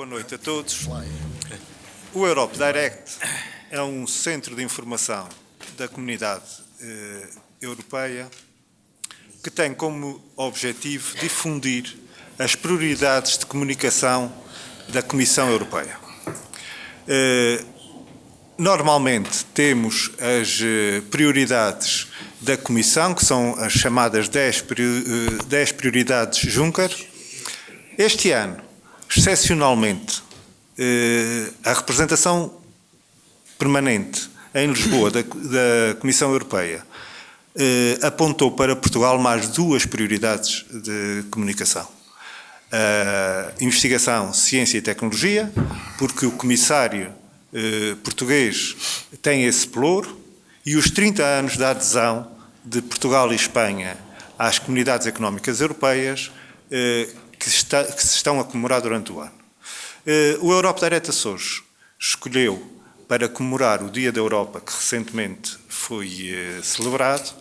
boa noite a todos. O Europe Direct é um centro de informação da comunidade europeia que tem como objetivo difundir as prioridades de comunicação da Comissão Europeia. Normalmente temos as prioridades da Comissão, que são as chamadas 10 prioridades Juncker. Este ano, excepcionalmente, a representação permanente em Lisboa da Comissão Europeia apontou para Portugal mais duas prioridades de comunicação. A investigação, ciência e tecnologia, porque o comissário português tem esse pelouro, e os 30 anos da adesão de Portugal e Espanha às comunidades económicas europeias que se estão a comemorar durante o ano. O Europe Direct Açores escolheu para comemorar o Dia da Europa, que recentemente foi celebrado,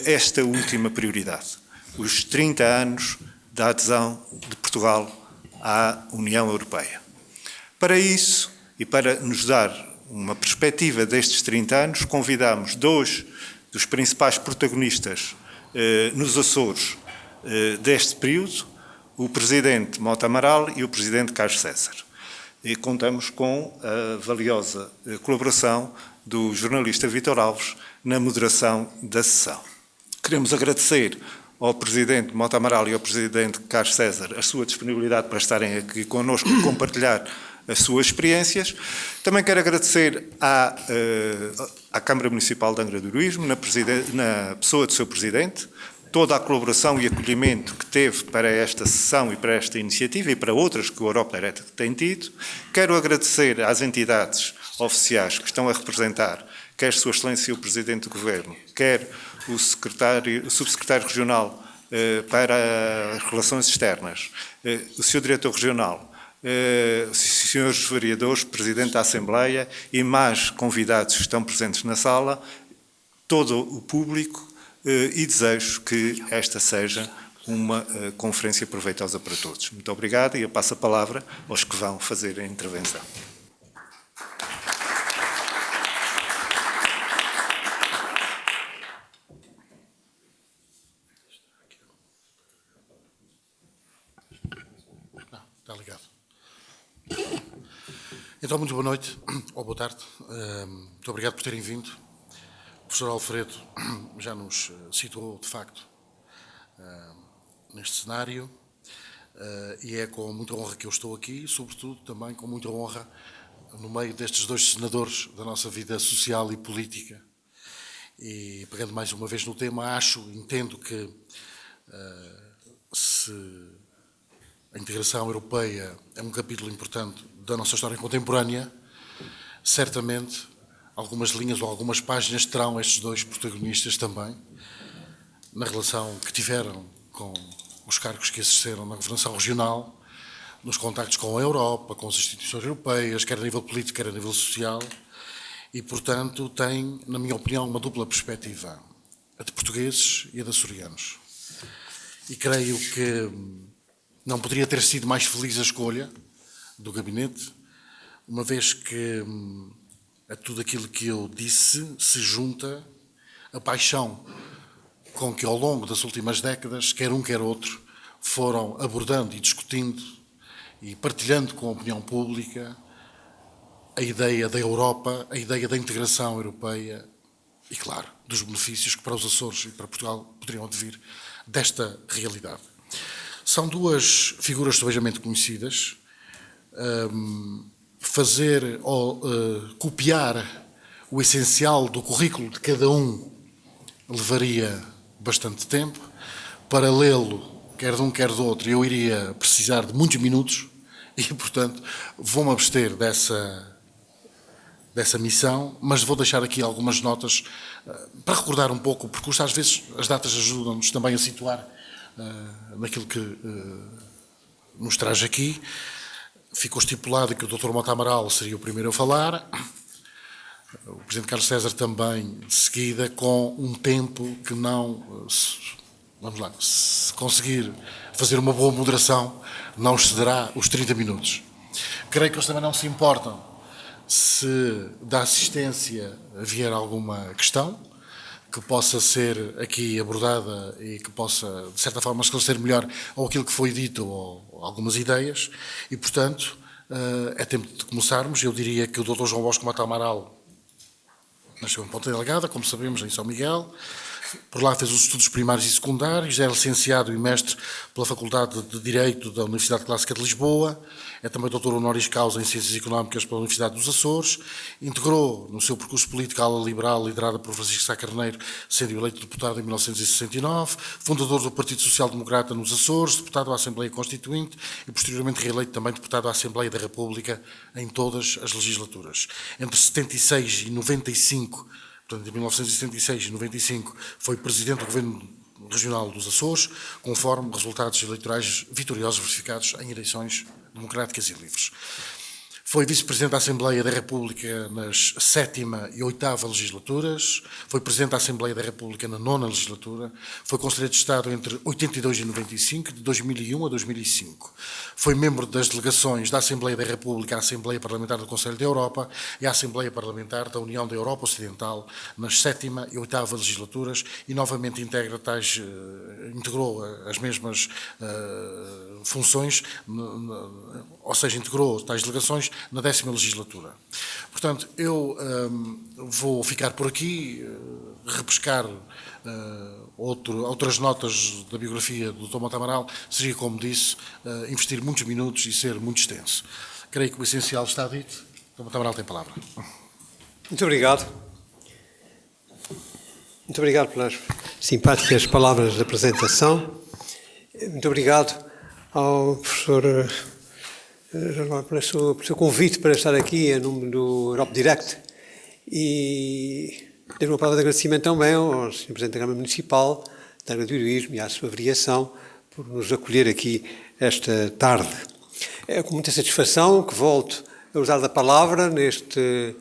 esta última prioridade, os 30 anos da adesão de Portugal à União Europeia. Para isso, e para nos dar uma perspectiva destes 30 anos, convidamos dois dos principais protagonistas nos Açores deste período, o Presidente Mota Amaral e o Presidente Carlos César. E contamos com a valiosa colaboração do jornalista Vítor Alves na moderação da sessão. Queremos agradecer ao Presidente Mota Amaral e ao Presidente Carlos César a sua disponibilidade para estarem aqui connosco e compartilhar as suas experiências. Também quero agradecer à Câmara Municipal de Angra do Heroísmo, na pessoa do seu Presidente, toda a colaboração e acolhimento que teve para esta sessão e para esta iniciativa e para outras que o Europe Direct tem tido. Quero agradecer às entidades oficiais que estão a representar, quer Sua Excelência o Presidente do Governo, quer o Subsecretário Regional para as Relações Externas, o Sr. Diretor Regional, senhores vereadores, Presidente da Assembleia e mais convidados que estão presentes na sala, todo o público, e desejo que esta seja uma conferência proveitosa para todos. Muito obrigado e eu passo a palavra aos que vão fazer a intervenção. Está ligado. Então, muito boa noite, ou boa tarde. Muito obrigado por terem vindo. O professor Alfredo já nos situou, de facto, neste cenário, e é com muita honra que eu estou aqui, e, sobretudo, também com muita honra no meio destes dois senadores da nossa vida social e política. E, pegando mais uma vez no tema, entendo que se a integração europeia é um capítulo importante da nossa história contemporânea, certamente algumas linhas ou algumas páginas terão estes dois protagonistas também, na relação que tiveram com os cargos que exerceram na governação regional, nos contactos com a Europa, com as instituições europeias, quer a nível político, quer a nível social, e, portanto, tem, na minha opinião, uma dupla perspectiva, a de portugueses e a de açorianos. E creio que não poderia ter sido mais feliz a escolha do gabinete, uma vez que a tudo aquilo que eu disse se junta a paixão com que, ao longo das últimas décadas, quer um quer outro, foram abordando e discutindo e partilhando com a opinião pública a ideia da Europa, a ideia da integração europeia e, claro, dos benefícios que para os Açores e para Portugal poderiam advir desta realidade. São duas figuras subejamente conhecidas. Fazer ou copiar o essencial do currículo de cada um levaria bastante tempo. Para lê-lo, quer de um, quer do outro, eu iria precisar de muitos minutos e, portanto, vou-me abster dessa missão, mas vou deixar aqui algumas notas para recordar um pouco o percurso. Às vezes as datas ajudam-nos também a situar naquilo que nos traz aqui. Ficou estipulado que o Dr. Mota Amaral seria o primeiro a falar, o Presidente Carlos César também de seguida, com um tempo que não, vamos lá, se conseguir fazer uma boa moderação, não excederá os 30 minutos. Creio que eles também não se importam se da assistência vier alguma questão que possa ser aqui abordada e que possa, de certa forma, esclarecer melhor ou aquilo que foi dito ou algumas ideias. E, portanto, é tempo de começarmos. Eu diria que o Dr. João Bosco Mata Amaral nasceu em Ponta Delgada, como sabemos, em São Miguel. Por lá fez os estudos primários e secundários, é licenciado e mestre pela Faculdade de Direito da Universidade Clássica de Lisboa, é também doutor honoris causa em Ciências Económicas pela Universidade dos Açores, integrou no seu percurso político a ala liberal liderada por Francisco Sá Carneiro, sendo eleito deputado em 1969, fundador do Partido Social Democrata nos Açores, deputado à Assembleia Constituinte e posteriormente reeleito também deputado à Assembleia da República em todas as legislaturas. Entre 76 e 95, portanto, em 1976 e 95, foi Presidente do Governo Regional dos Açores, conforme resultados eleitorais vitoriosos verificados em eleições democráticas e livres. Foi Vice-Presidente da Assembleia da República nas 7ª e 8ª legislaturas, foi Presidente da Assembleia da República na 9ª legislatura, foi Conselheiro de Estado entre 82 e 95, de 2001 a 2005. Foi membro das delegações da Assembleia da República à Assembleia Parlamentar do Conselho da Europa e à Assembleia Parlamentar da União da Europa Ocidental nas 7ª e 8ª legislaturas e novamente integrou as mesmas funções, ou seja, integrou tais delegações na 10ª legislatura. Portanto, eu vou ficar por aqui, repescar outras notas da biografia do Dr. Mata Amaral, seria, como disse, investir muitos minutos e ser muito extenso. Creio que o essencial está dito. Dr. Mata Amaral tem a palavra. Muito obrigado. Muito obrigado pelas simpáticas palavras de apresentação. Muito obrigado ao professor pelo seu convite para estar aqui em nome do Europe Direct e dar uma palavra de agradecimento também ao Sr. Presidente da Câmara Municipal, da Área do Heroísmo e à sua variação por nos acolher aqui esta tarde. É com muita satisfação que volto a usar da palavra neste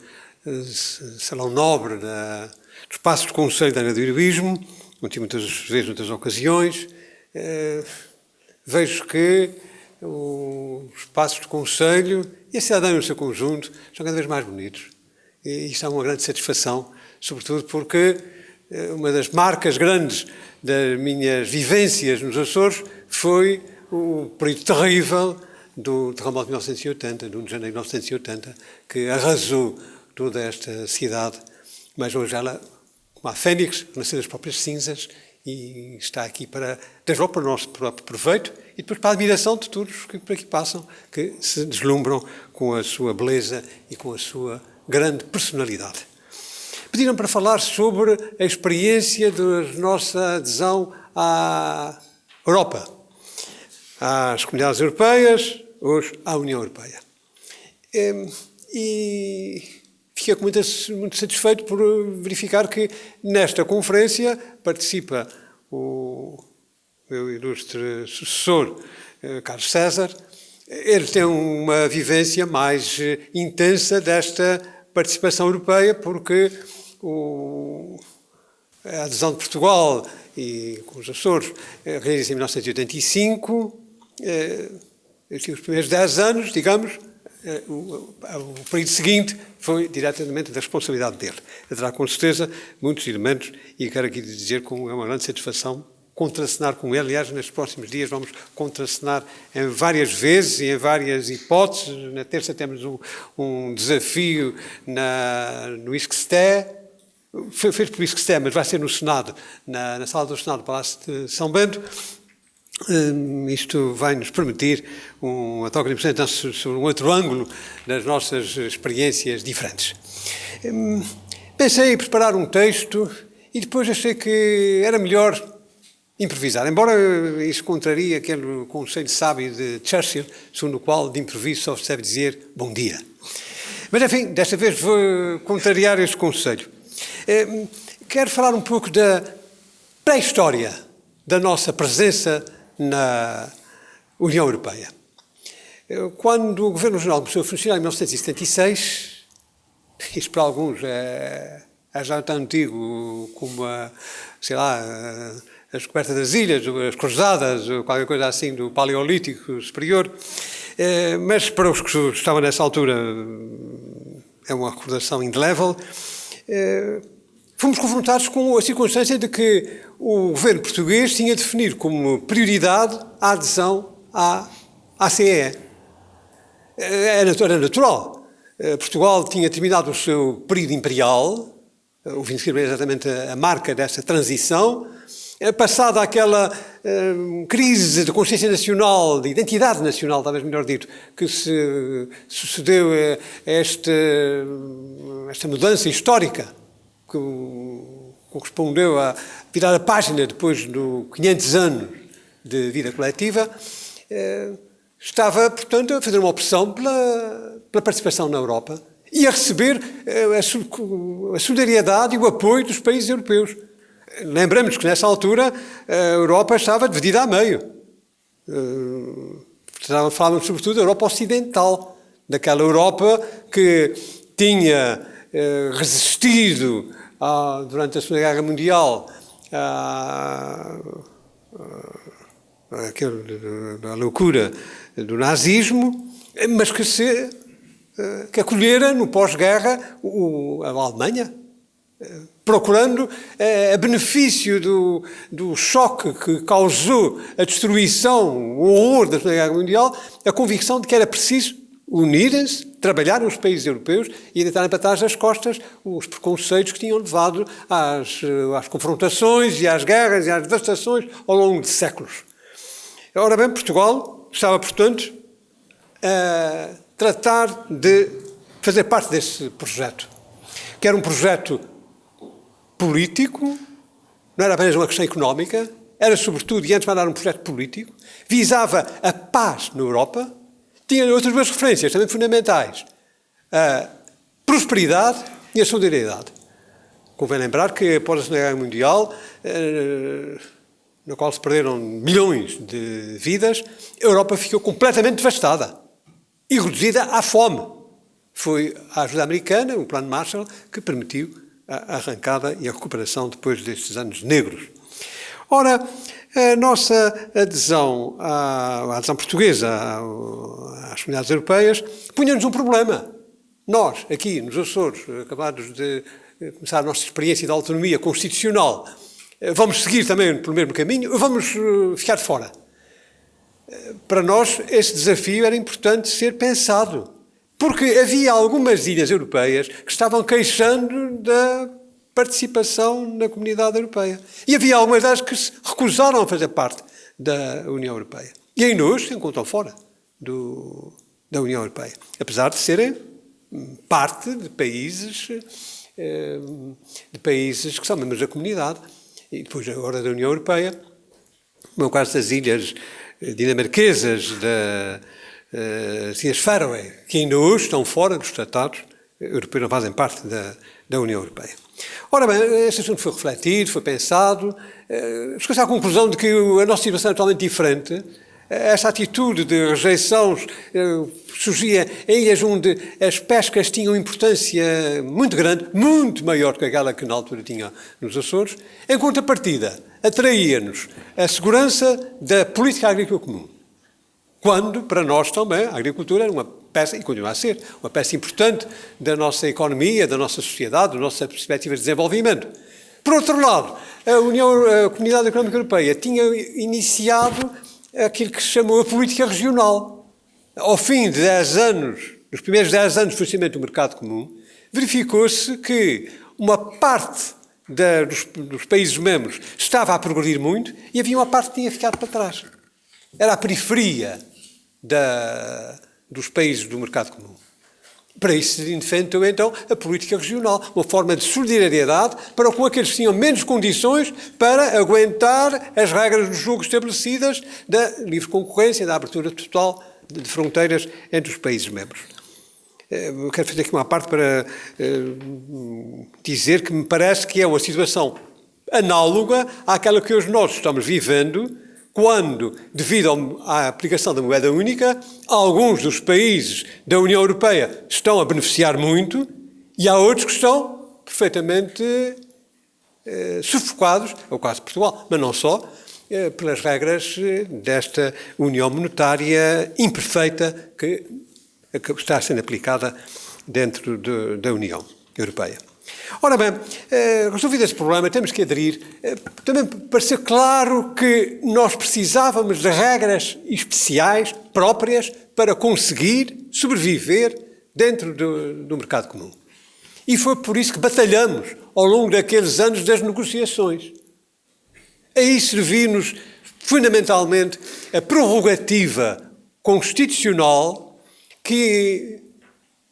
salão nobre do espaço de Conselho da Área do Heroísmo, onde tive muitas vezes, muitas ocasiões. Vejo que os espaços de conselho e a cidade no seu conjunto são cada vez mais bonitos. E isto é uma grande satisfação, sobretudo porque uma das marcas grandes das minhas vivências nos Açores foi o período terrível do terremoto de 1980, do 1 de janeiro de 1980, que arrasou toda esta cidade. Mas hoje ela, como a fênix, nasceu das próprias cinzas e está aqui para, desde logo para o nosso próprio proveito e depois para a admiração de todos que por aqui passam, que se deslumbram com a sua beleza e com a sua grande personalidade. Pediram para falar sobre a experiência da nossa adesão à Europa, às comunidades europeias, hoje à União Europeia. E fiquei muito satisfeito por verificar que nesta conferência participa o meu ilustre sucessor, Carlos César. Ele tem uma vivência mais intensa desta participação europeia, porque a adesão de Portugal e com os Açores realiza em 1985, os primeiros 10 anos, digamos, o período seguinte foi diretamente da responsabilidade dele. Ele terá com certeza muitos elementos e quero aqui dizer que é uma grande satisfação contracenar com ele. Aliás, nestes próximos dias vamos contracenar em várias vezes e em várias hipóteses. Na terça temos um desafio no ISCSTE, foi feito pelo ISCSTE, mas vai ser no Senado, na sala do Senado do Palácio de São Bento. Isto vai nos permitir uma troca de impressões sobre um outro ângulo das nossas experiências diferentes. Pensei em preparar um texto e depois achei que era melhor improvisar, embora isso contraria aquele conselho sábio de Churchill, segundo o qual de improviso só se deve dizer bom dia. Mas enfim, desta vez vou contrariar este conselho. Quero falar um pouco da pré-história da nossa presença na União Europeia. Quando o Governo Regional começou a funcionar em 1976, isto para alguns é já tão antigo como a descoberta das ilhas, as cruzadas, ou qualquer coisa assim do Paleolítico Superior, Mas para os que estavam nessa altura, é uma recordação indelével, fomos confrontados com a circunstância de que o governo português tinha definido como prioridade a adesão à CEE. Era natural. Portugal tinha terminado o seu período imperial, o 25 de abril é exatamente a marca dessa transição. Passada aquela crise de consciência nacional, de identidade nacional, talvez melhor dito, que se sucedeu a esta mudança histórica, que correspondeu a virar a página depois de 500 anos de vida coletiva, estava, portanto, a fazer uma opção pela participação na Europa e a receber a solidariedade e o apoio dos países europeus. Lembramos que, nessa altura, a Europa estava dividida a meio. Falávamos, sobretudo, da Europa Ocidental, daquela Europa que tinha resistido durante a Segunda Guerra Mundial à loucura do nazismo, mas que acolhera no pós-guerra a Alemanha, procurando, a benefício do choque que causou a destruição, o horror da Segunda Guerra Mundial, a convicção de que era preciso unirem-se, trabalhar nos países europeus e deitarem para trás das costas os preconceitos que tinham levado às confrontações e às guerras e às devastações ao longo de séculos. Ora bem, Portugal estava, portanto, a tratar de fazer parte desse projeto, que era um projeto político, não era apenas uma questão económica, era sobretudo, e antes de mandar, um projeto político, visava a paz na Europa, tinha outras duas referências também fundamentais, a prosperidade e a solidariedade. Convém lembrar que após a Segunda Guerra Mundial, na qual se perderam milhões de vidas, a Europa ficou completamente devastada e reduzida à fome. Foi a ajuda americana, o Plano Marshall, que permitiu a arrancada e a recuperação depois destes anos negros. Ora, a nossa adesão, a adesão portuguesa às comunidades europeias, punha-nos um problema. Nós, aqui nos Açores, acabados de começar a nossa experiência de autonomia constitucional, vamos seguir também pelo mesmo caminho, ou vamos ficar de fora? Para nós, esse desafio era importante ser pensado, porque havia algumas ilhas europeias que estavam queixando da participação na comunidade europeia. E havia algumas delas que se recusaram a fazer parte da União Europeia. E ainda hoje se encontram fora da União Europeia, apesar de serem parte de países que são membros da comunidade e depois agora da União Europeia, no caso das ilhas dinamarquesas, das Ilhas Faroe, que ainda hoje estão fora dos tratados europeus, não fazem parte da União Europeia. Ora bem, este assunto foi refletido, foi pensado, chegou-se à conclusão de que a nossa situação é totalmente diferente. Esta atitude de rejeição surgia em ilhas onde as pescas tinham importância muito grande, muito maior do que aquela que na altura tinha nos Açores. Em contrapartida, atraía-nos a segurança da política agrícola comum. Quando, para nós também, a agricultura era uma peça, e continua a ser, uma peça importante da nossa economia, da nossa sociedade, da nossa perspectiva de desenvolvimento. Por outro lado, a Comunidade Económica Europeia tinha iniciado aquilo que se chamou a política regional. Ao fim de 10 anos, nos primeiros 10 anos de funcionamento do mercado comum, verificou-se que uma parte dos países membros estava a progredir muito e havia uma parte que tinha ficado para trás. Era a periferia dos países do mercado comum. Para isso se inventou então a política regional, uma forma de solidariedade para com aqueles que tinham menos condições para aguentar as regras do jogo estabelecidas da livre concorrência, da abertura total de fronteiras entre os países membros. Eu quero fazer aqui uma parte para dizer que me parece que é uma situação análoga àquela que hoje nós estamos vivendo, quando, devido à aplicação da moeda única, alguns dos países da União Europeia estão a beneficiar muito e há outros que estão perfeitamente sufocados, é o caso de Portugal, mas não só, pelas regras desta união monetária imperfeita que está sendo aplicada dentro da União Europeia. Ora bem, resolvido esse problema, temos que aderir, também para ser claro que nós precisávamos de regras especiais, próprias, para conseguir sobreviver dentro do mercado comum. E foi por isso que batalhamos ao longo daqueles anos das negociações. Aí serviu-nos fundamentalmente a prerrogativa constitucional que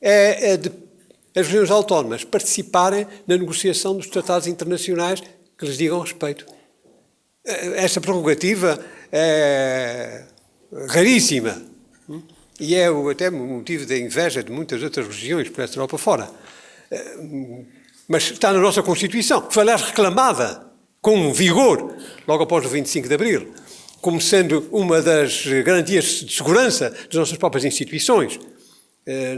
é de as regiões autónomas participarem na negociação dos tratados internacionais que lhes digam respeito. Esta prerrogativa é raríssima e é até motivo de inveja de muitas outras regiões por esta Europa fora. Mas está na nossa Constituição, que foi, aliás, reclamada com vigor logo após o 25 de Abril, como sendo uma das garantias de segurança das nossas próprias instituições.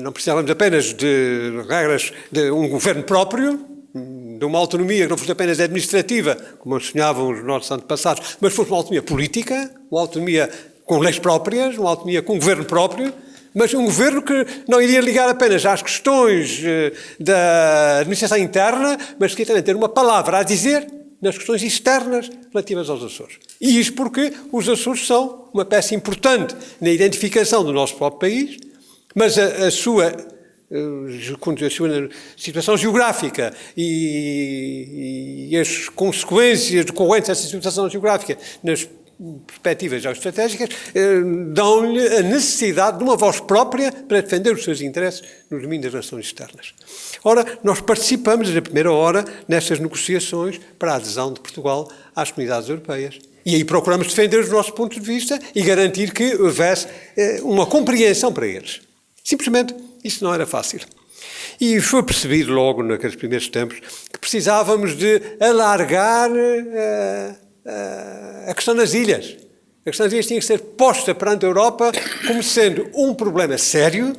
Não precisávamos apenas de regras de um governo próprio, de uma autonomia que não fosse apenas administrativa, como sonhavam os nossos antepassados, mas fosse uma autonomia política, uma autonomia com leis próprias, uma autonomia com um governo próprio, mas um governo que não iria ligar apenas às questões da administração interna, mas que ia também ter uma palavra a dizer nas questões externas relativas aos Açores. E isto porque os Açores são uma peça importante na identificação do nosso próprio país, mas a sua situação geográfica e as consequências decorrentes dessa situação geográfica nas perspectivas geoestratégicas dão-lhe a necessidade de uma voz própria para defender os seus interesses no domínio das relações externas. Ora, nós participamos na primeira hora nestas negociações para a adesão de Portugal às comunidades europeias. E aí procuramos defender os nossos pontos de vista e garantir que houvesse uma compreensão para eles. Simplesmente, isso não era fácil. E foi percebido logo naqueles primeiros tempos que precisávamos de alargar a questão das ilhas. A questão das ilhas tinha que ser posta perante a Europa como sendo um problema sério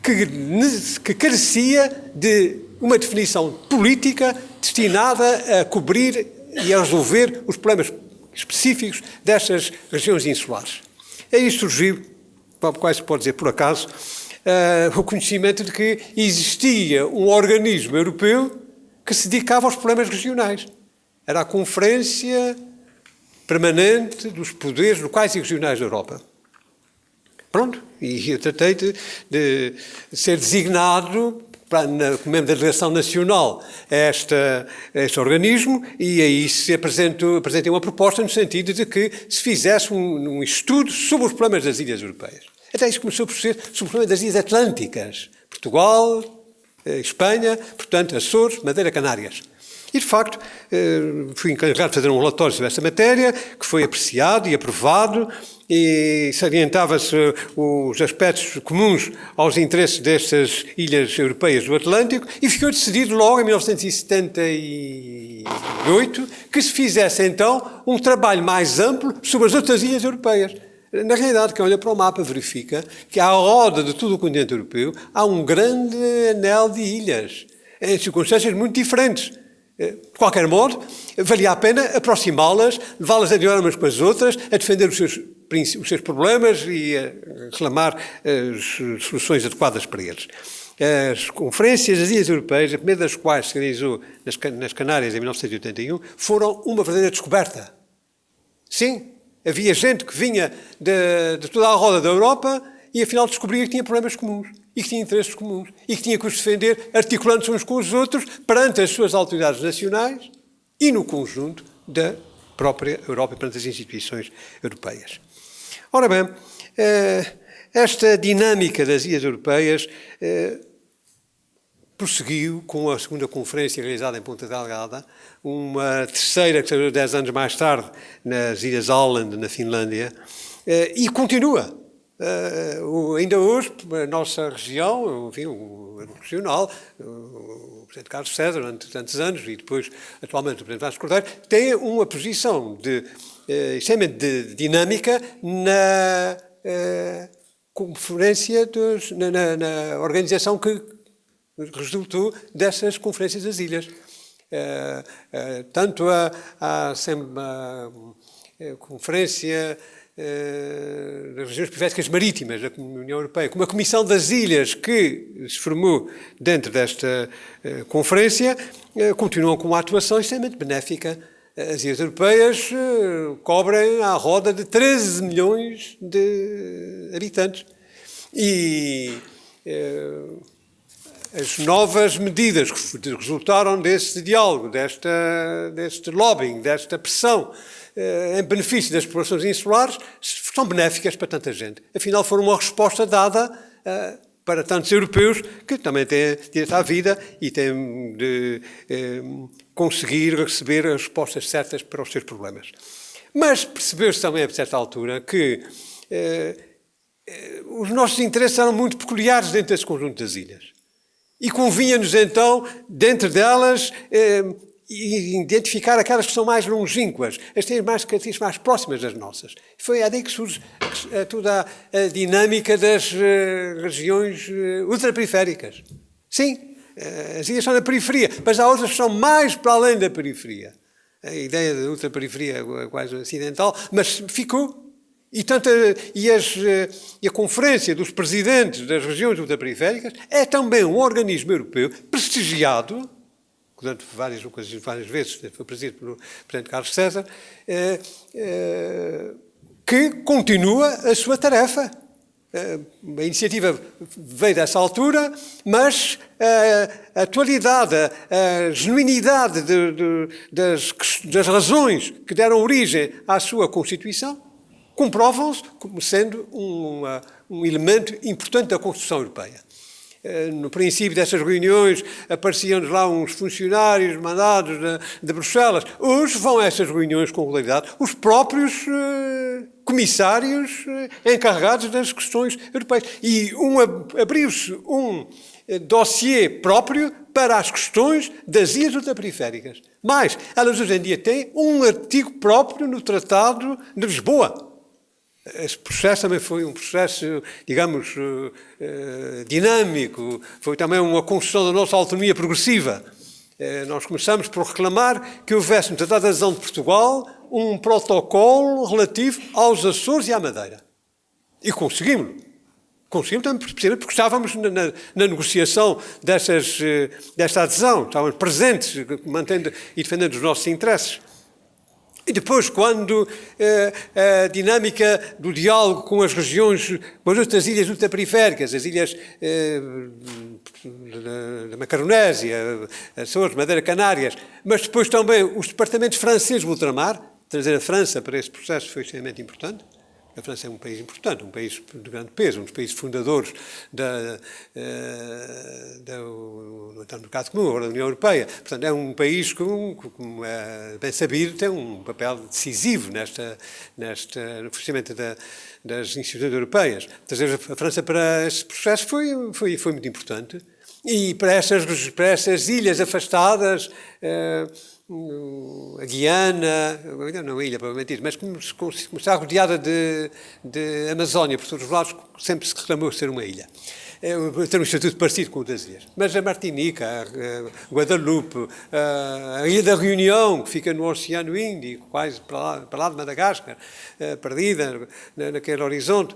que carecia de uma definição política destinada a cobrir e a resolver os problemas específicos destas regiões insulares. Aí surgiu, quase se pode dizer por acaso, o conhecimento de que existia um organismo europeu que se dedicava aos problemas regionais. Era a Conferência Permanente dos Poderes Locais e Regionais da Europa. Pronto, e eu tratei de ser designado como membro da delegação nacional a este organismo e aí apresentei uma proposta no sentido de que se fizesse um estudo sobre os problemas das ilhas europeias. Até isso começou por ser sobre o problema das ilhas atlânticas. Portugal, Espanha, portanto, Açores, Madeira, Canárias. E, de facto, fui encarregado de fazer um relatório sobre esta matéria, que foi apreciado e aprovado, e salientava-se os aspectos comuns aos interesses destas ilhas europeias do Atlântico, e ficou decidido logo, em 1978, que se fizesse, então, um trabalho mais amplo sobre as outras ilhas europeias. Na realidade, quem olha para o mapa verifica que à roda de todo o continente europeu há um grande anel de ilhas, em circunstâncias muito diferentes. De qualquer modo, valia a pena aproximá-las, levá-las a dialogar umas com as outras, a defender os seus problemas e a reclamar as soluções adequadas para eles. As conferências das Ilhas Europeias, a primeira das quais se realizou nas Canárias em 1981, foram uma verdadeira descoberta. Sim, havia gente que vinha de toda a roda da Europa e afinal descobria que tinha problemas comuns e que tinha interesses comuns e que tinha que os defender articulando-se uns com os outros perante as suas autoridades nacionais e no conjunto da própria Europa e perante as instituições europeias. Ora bem, esta dinâmica das ilhas europeias prosseguiu com a segunda conferência realizada em Ponta Delgada, uma terceira que saiu 10 anos mais tarde nas Ilhas Åland, na Finlândia, e continua. Ainda hoje, a nossa região, enfim, o regional, o Presidente Carlos César, durante tantos anos, e depois, atualmente, o Presidente Vasco Cordeiro, tem uma posição extremamente dinâmica na conferência, na organização que resultou dessas conferências das ilhas. Tanto a Conferência das Regiões Periféricas Marítimas da União Europeia, com uma Comissão das Ilhas que se formou dentro desta conferência, continuam com uma atuação extremamente benéfica. As ilhas europeias cobrem à roda de 13 milhões de habitantes. E as novas medidas que resultaram desse diálogo, deste lobbying, desta pressão em benefício das populações insulares, são benéficas para tanta gente. Afinal, foram uma resposta dada para tantos europeus que também têm direito à vida e têm de conseguir receber as respostas certas para os seus problemas. Mas percebeu-se também, a certa altura, que os nossos interesses eram muito peculiares dentro desse conjunto das ilhas. E convinha-nos, então, dentro delas, identificar aquelas que são mais longínquas, as que têm mais características mais próximas das nossas. Foi daí que surge toda a dinâmica das regiões ultraperiféricas. Sim, as ilhas são na periferia, mas há outras que são mais para além da periferia. A ideia de ultraperiferia é quase acidental, mas ficou. E a Conferência dos Presidentes das Regiões Ultraperiféricas é também um organismo europeu prestigiado, durante várias ocasiões, várias vezes, foi presidido pelo Presidente Carlos César, que continua a sua tarefa. A iniciativa veio dessa altura, mas a atualidade, a genuinidade das razões que deram origem à sua Constituição comprovam-se como sendo um elemento importante da construção europeia. No princípio dessas reuniões apareciam-nos lá uns funcionários mandados de Bruxelas. Hoje vão a essas reuniões com regularidade os próprios comissários encarregados das questões europeias. E abriu-se um dossiê próprio para as questões das ilhas ultraperiféricas. Mas elas hoje em dia têm um artigo próprio no Tratado de Lisboa. Esse processo também foi um processo, digamos, dinâmico, foi também uma construção da nossa autonomia progressiva. Nós começamos por reclamar que houvesse no Tratado de Adesão de Portugal um protocolo relativo aos Açores e à Madeira. E conseguimos. Conseguimos também porque estávamos na negociação desta adesão, estávamos presentes, mantendo e defendendo os nossos interesses. E depois, quando a dinâmica do diálogo com as regiões, com as outras ilhas ultraperiféricas, as ilhas da Macaronésia, Açores, Madeira, Canárias, mas depois também os departamentos franceses do ultramar, trazer a França para esse processo foi extremamente importante. A França é um país importante, um país de grande peso, um dos países fundadores do mercado comum, agora da União Europeia. Portanto, é um país que, como é bem sabido, tem um papel decisivo no funcionamento das instituições europeias. Trazer a França para esse processo foi muito importante. E para essas ilhas afastadas, a Guiana, não a ilha, provavelmente isso, mas como está rodeada de Amazónia por todos os lados, sempre se reclamou ser uma ilha. Tem um estatuto parecido com o das ilhas. Mas a Martinica, a Guadalupe, a Ilha da Reunião, que fica no Oceano Índico, quase para lá de Madagascar, perdida naquele horizonte,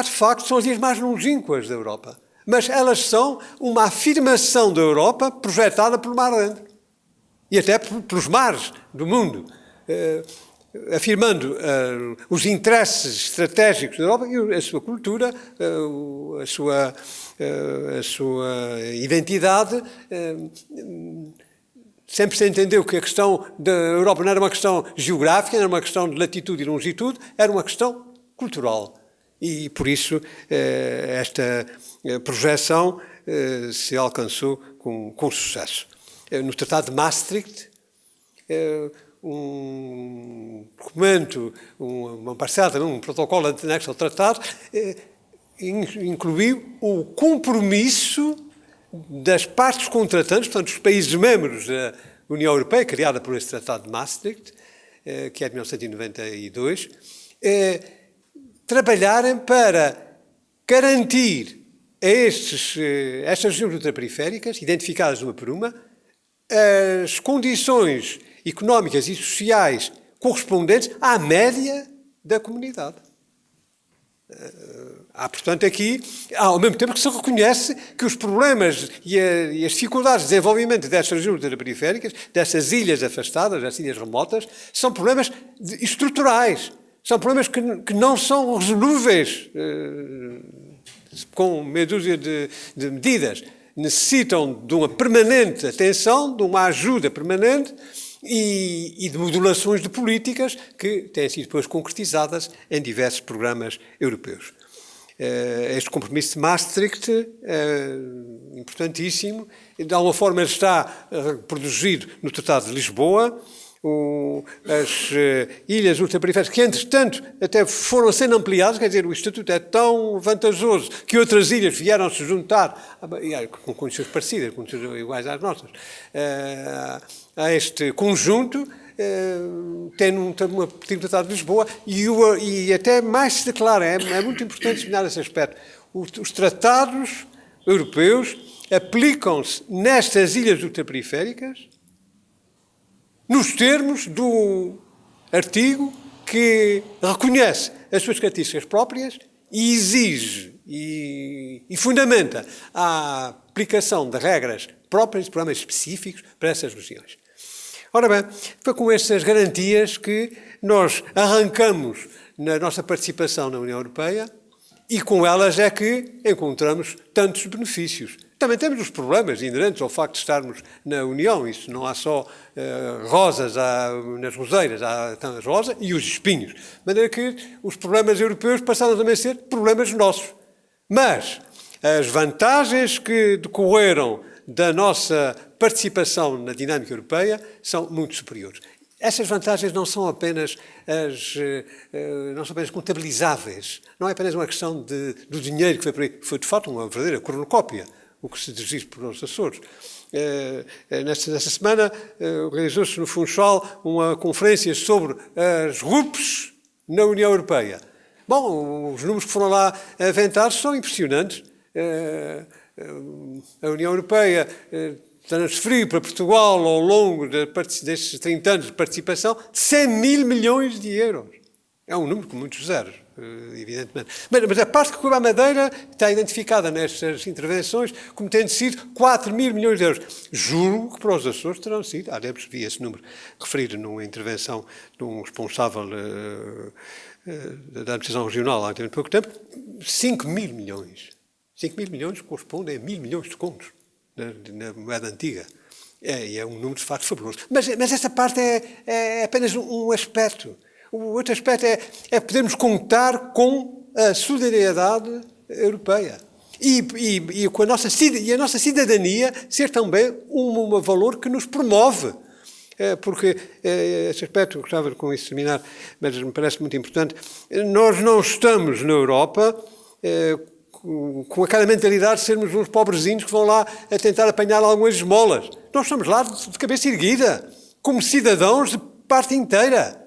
de facto, são as ilhas mais longínquas da Europa. Mas elas são uma afirmação da Europa projetada pelo mar adentro. E até pelos mares do mundo. Afirmando os interesses estratégicos da Europa e a sua cultura, a sua identidade. Sempre se entendeu que a questão da Europa não era uma questão geográfica, não era uma questão de latitude e longitude, era uma questão cultural. E, por isso, esta projeção se alcançou com sucesso. No Tratado de Maastricht, um documento, uma parcela, um protocolo anexo ao tratado, incluiu o compromisso das partes contratantes, portanto, os países membros da União Europeia, criada por esse Tratado de Maastricht, que é de 1992, trabalharem para garantir a estas regiões ultraperiféricas, identificadas uma por uma, as condições económicas e sociais correspondentes à média da comunidade. Há, portanto, aqui, ao mesmo tempo que se reconhece que os problemas e as dificuldades de desenvolvimento destas regiões periféricas, dessas ilhas afastadas, dessas ilhas remotas, são problemas estruturais, são problemas que não são resolúveis com meia dúzia de medidas. Necessitam de uma permanente atenção, de uma ajuda permanente e de modulações de políticas que têm sido depois concretizadas em diversos programas europeus. Este compromisso de Maastricht é importantíssimo, de alguma forma está produzido no Tratado de Lisboa. As ilhas ultraperiféricas, que entretanto até foram sendo ampliadas, quer dizer, o Estatuto é tão vantajoso que outras ilhas vieram se juntar, com condições parecidas, condições iguais às nossas, a este conjunto, tem um Tratado de Lisboa e até mais se declara, é muito importante examinar esse aspecto, os tratados europeus aplicam-se nestas ilhas ultraperiféricas nos termos do artigo que reconhece as suas características próprias e exige e fundamenta a aplicação de regras próprias de programas específicos para essas regiões. Ora bem, foi com estas garantias que nós arrancamos na nossa participação na União Europeia e com elas é que encontramos tantos benefícios. Também temos os problemas inerentes ao facto de estarmos na União. Isso não há só rosas nas roseiras, há as rosas e os espinhos. De maneira que os problemas europeus passaram também a ser problemas nossos. Mas as vantagens que decorreram da nossa participação na dinâmica europeia são muito superiores. Essas vantagens não são apenas contabilizáveis. Não é apenas uma questão do dinheiro que foi por aí. Foi, de fato, uma verdadeira cornucópia o que se dirige para os Açores. Nesta semana realizou-se no Funchal uma conferência sobre as RUPs na União Europeia. Bom, os números que foram lá aventados são impressionantes. A União Europeia transferiu para Portugal, ao longo destes 30 anos de participação, 100 mil milhões de euros. É um número com muitos zeros, evidentemente. Mas a parte que cobre a Madeira está identificada nestas intervenções como tendo sido 4 mil milhões de euros. Julgo que para os Açores terão sido, vi esse número referido numa intervenção de um responsável da administração regional há muito pouco tempo, 5 mil milhões. 5 mil milhões correspondem a 1.000 milhões de contos na moeda antiga. É um número de facto fabuloso. Mas essa parte é apenas um aspecto. O outro aspecto é podermos contar com a solidariedade europeia. E com a nossa cidadania ser também um valor que nos promove. Porque esse aspecto, eu gostava com isso terminar, mas me parece muito importante, nós não estamos na Europa com aquela mentalidade de sermos uns pobrezinhos que vão lá a tentar apanhar algumas esmolas. Nós estamos lá de cabeça erguida, como cidadãos de parte inteira,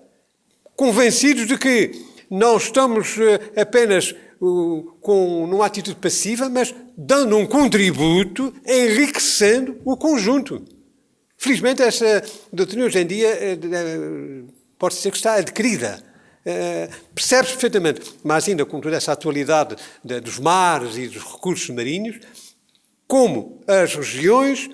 convencidos de que não estamos apenas numa atitude passiva, mas dando um contributo, enriquecendo o conjunto. Felizmente, essa doutrina hoje em dia pode-se dizer que está adquirida. Percebe-se perfeitamente, mas ainda com toda essa atualidade dos mares e dos recursos marinhos, como as regiões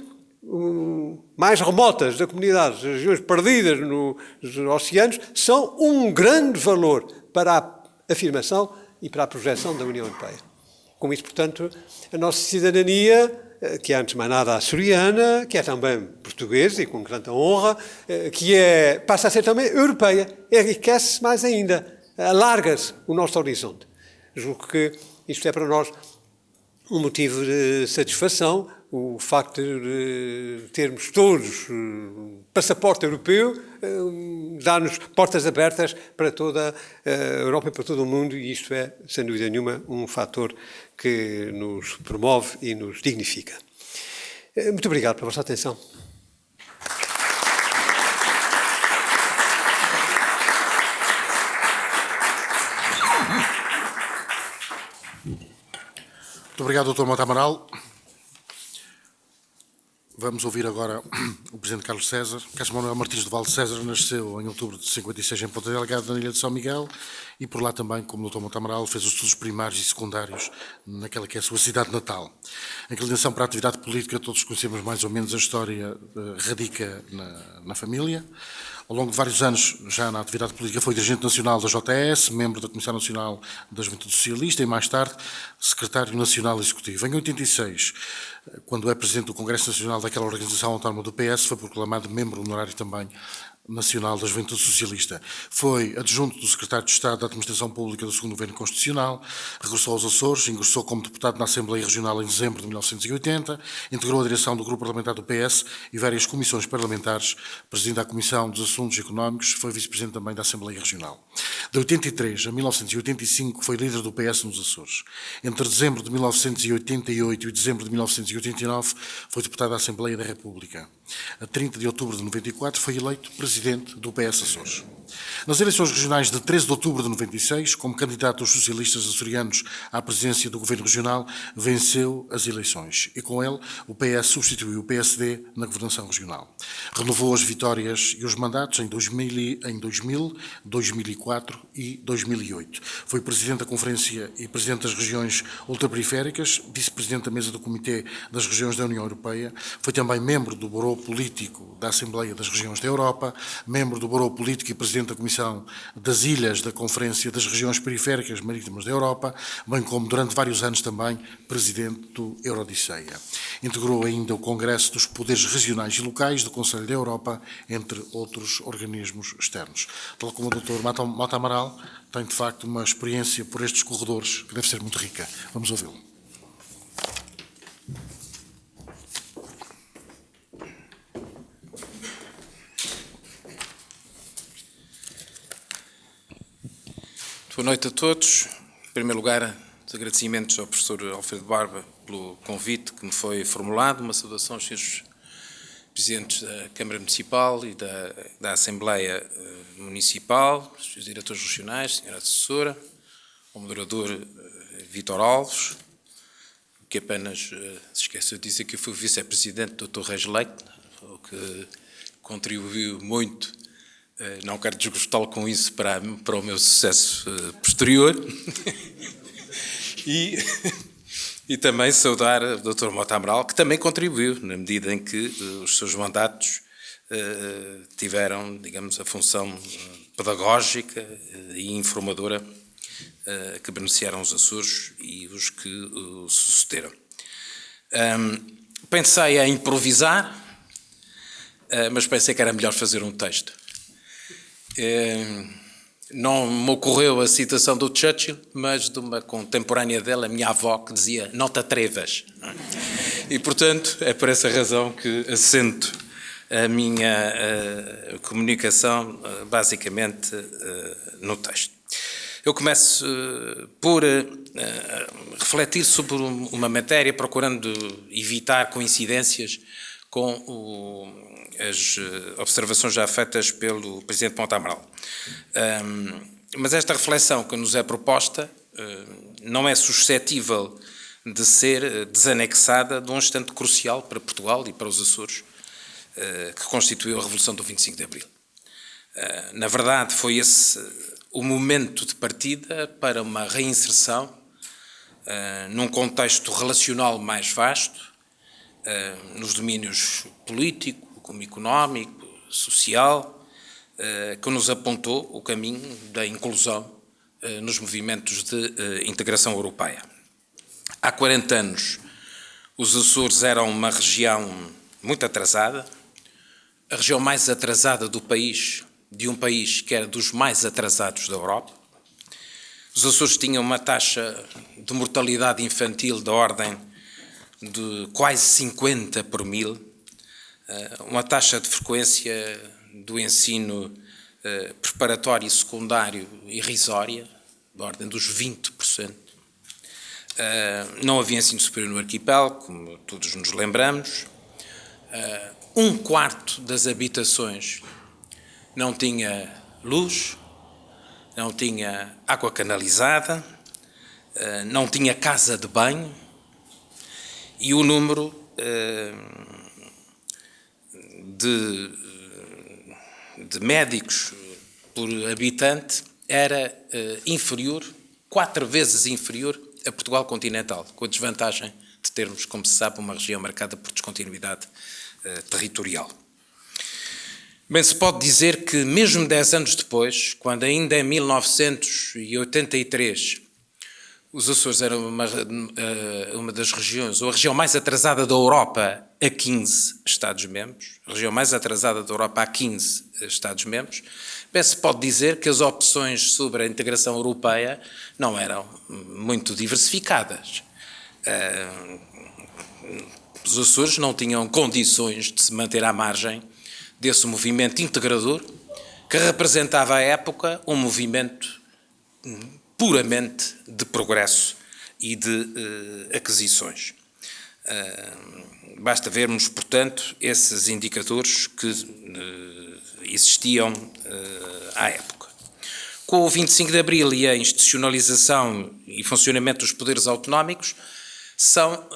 mais remotas da comunidade, as regiões perdidas nos oceanos, são um grande valor para a afirmação e para a projeção da União Europeia. Com isso, portanto, a nossa cidadania, que é antes de mais nada açoriana, que é também portuguesa e com grande honra, passa a ser também europeia, enriquece-se mais ainda, alarga-se o nosso horizonte. Julgo que isto é para nós um motivo de satisfação, o facto de termos todos passaporte europeu dá-nos portas abertas para toda a Europa e para todo o mundo, e isto é, sem dúvida nenhuma, um fator que nos promove e nos dignifica. Muito obrigado pela vossa atenção. Muito obrigado, Dr. Mota Amaral. Vamos ouvir agora o Presidente Carlos César. Carlos Manuel Martins de Valde César nasceu em outubro de 56 em Ponta Delgada, na Ilha de São Miguel, e por lá também, como o Dr. Mota Amaral, fez os estudos primários e secundários naquela que é a sua cidade natal. A inclinação para a atividade política, todos conhecemos mais ou menos a história, radica na família. Ao longo de vários anos, já na atividade política, foi dirigente nacional da JS, membro da Comissão Nacional da Juventude Socialista e, mais tarde, secretário nacional executivo. Em 86, quando é presidente do Congresso Nacional daquela organização autónoma do PS, foi proclamado membro honorário também nacional da Juventude Socialista. Foi adjunto do secretário de Estado da Administração Pública do segundo Governo Constitucional, regressou aos Açores, ingressou como deputado na Assembleia Regional em dezembro de 1980, integrou a direção do Grupo Parlamentar do PS e várias comissões parlamentares, presidindo a Comissão dos Assuntos Económicos, foi vice-presidente também da Assembleia Regional. De 83 a 1985 foi líder do PS nos Açores. Entre dezembro de 1988 e dezembro de 1989 foi deputado da Assembleia da República. A 30 de outubro de 94 foi eleito presidente do PS Açores. Nas eleições regionais de 13 de outubro de 96, como candidato dos socialistas açorianos à presidência do Governo Regional, venceu as eleições e com ele o PS substituiu o PSD na governação regional. Renovou as vitórias e os mandatos em 2000, 2004 e 2008. Foi presidente da Conferência e presidente das regiões ultraperiféricas, vice-presidente da mesa do Comitê das Regiões da União Europeia, foi também membro do Bureau Político da Assembleia das Regiões da Europa, membro do Bureau Político e presidente da Comissão das Ilhas da Conferência das Regiões Periféricas Marítimas da Europa, bem como durante vários anos também presidente do Eurodisseia. Integrou ainda o Congresso dos Poderes Regionais e Locais do Conselho da Europa, entre outros organismos externos. Tal como o Dr. Mota Amaral, tem de facto uma experiência por estes corredores que deve ser muito rica. Vamos ouvi-lo. Boa noite a todos. Em primeiro lugar, os agradecimentos ao professor Alfredo Barba pelo convite que me foi formulado. Uma saudação aos senhores presidentes da Câmara Municipal e da Assembleia Municipal, os senhores diretores regionais, senhora assessora, ao moderador Vítor Alves, que apenas se esqueceu de dizer que eu fui vice-presidente do Dr. Reis Leite, o que contribuiu muito. Não quero desgostá-lo com isso para o meu sucesso posterior. E também saudar o Dr. Mota Amaral, que também contribuiu, na medida em que os seus mandatos tiveram, digamos, a função pedagógica e informadora que beneficiaram os Açores e os que o sucederam. Pensei em improvisar, mas pensei que era melhor fazer um texto. Não me ocorreu a citação do Churchill, mas de uma contemporânea dela, a minha avó, que dizia: não te atrevas. E, portanto, é por essa razão que assento a minha comunicação basicamente no texto. Eu começo por refletir sobre uma matéria, procurando evitar coincidências com as observações já feitas pelo Presidente Mota Amaral. Mas esta reflexão que nos é proposta não é suscetível de ser desanexada de um instante crucial para Portugal e para os Açores, que constituiu a Revolução do 25 de Abril. Na verdade, foi esse o momento de partida para uma reinserção num contexto relacional mais vasto, nos domínios político, como económico, social, que nos apontou o caminho da inclusão nos movimentos de integração europeia. Há 40 anos, os Açores eram uma região muito atrasada, a região mais atrasada do país, de um país que era dos mais atrasados da Europa. Os Açores tinham uma taxa de mortalidade infantil da ordem de quase 50 por mil, uma taxa de frequência do ensino preparatório e secundário irrisória, da ordem dos 20%. Não havia ensino superior no arquipélago, como todos nos lembramos. Um quarto das habitações não tinha luz, não tinha água canalizada, não tinha casa de banho, e o número de médicos por habitante era inferior, 4 vezes inferior a Portugal continental, com a desvantagem de termos, como se sabe, uma região marcada por descontinuidade territorial. Bem, se pode dizer que mesmo 10 anos depois, quando ainda em 1983 os Açores eram uma das regiões, ou a região mais atrasada da Europa a 15 Estados-membros, a região mais atrasada da Europa a 15 Estados-membros, bem, se pode dizer que as opções sobre a integração europeia não eram muito diversificadas. Os Açores não tinham condições de se manter à margem desse movimento integrador que representava à época um movimento puramente de progresso e de aquisições. Basta vermos, portanto, esses indicadores que existiam à época. Com o 25 de Abril e a institucionalização e funcionamento dos poderes autonómicos, são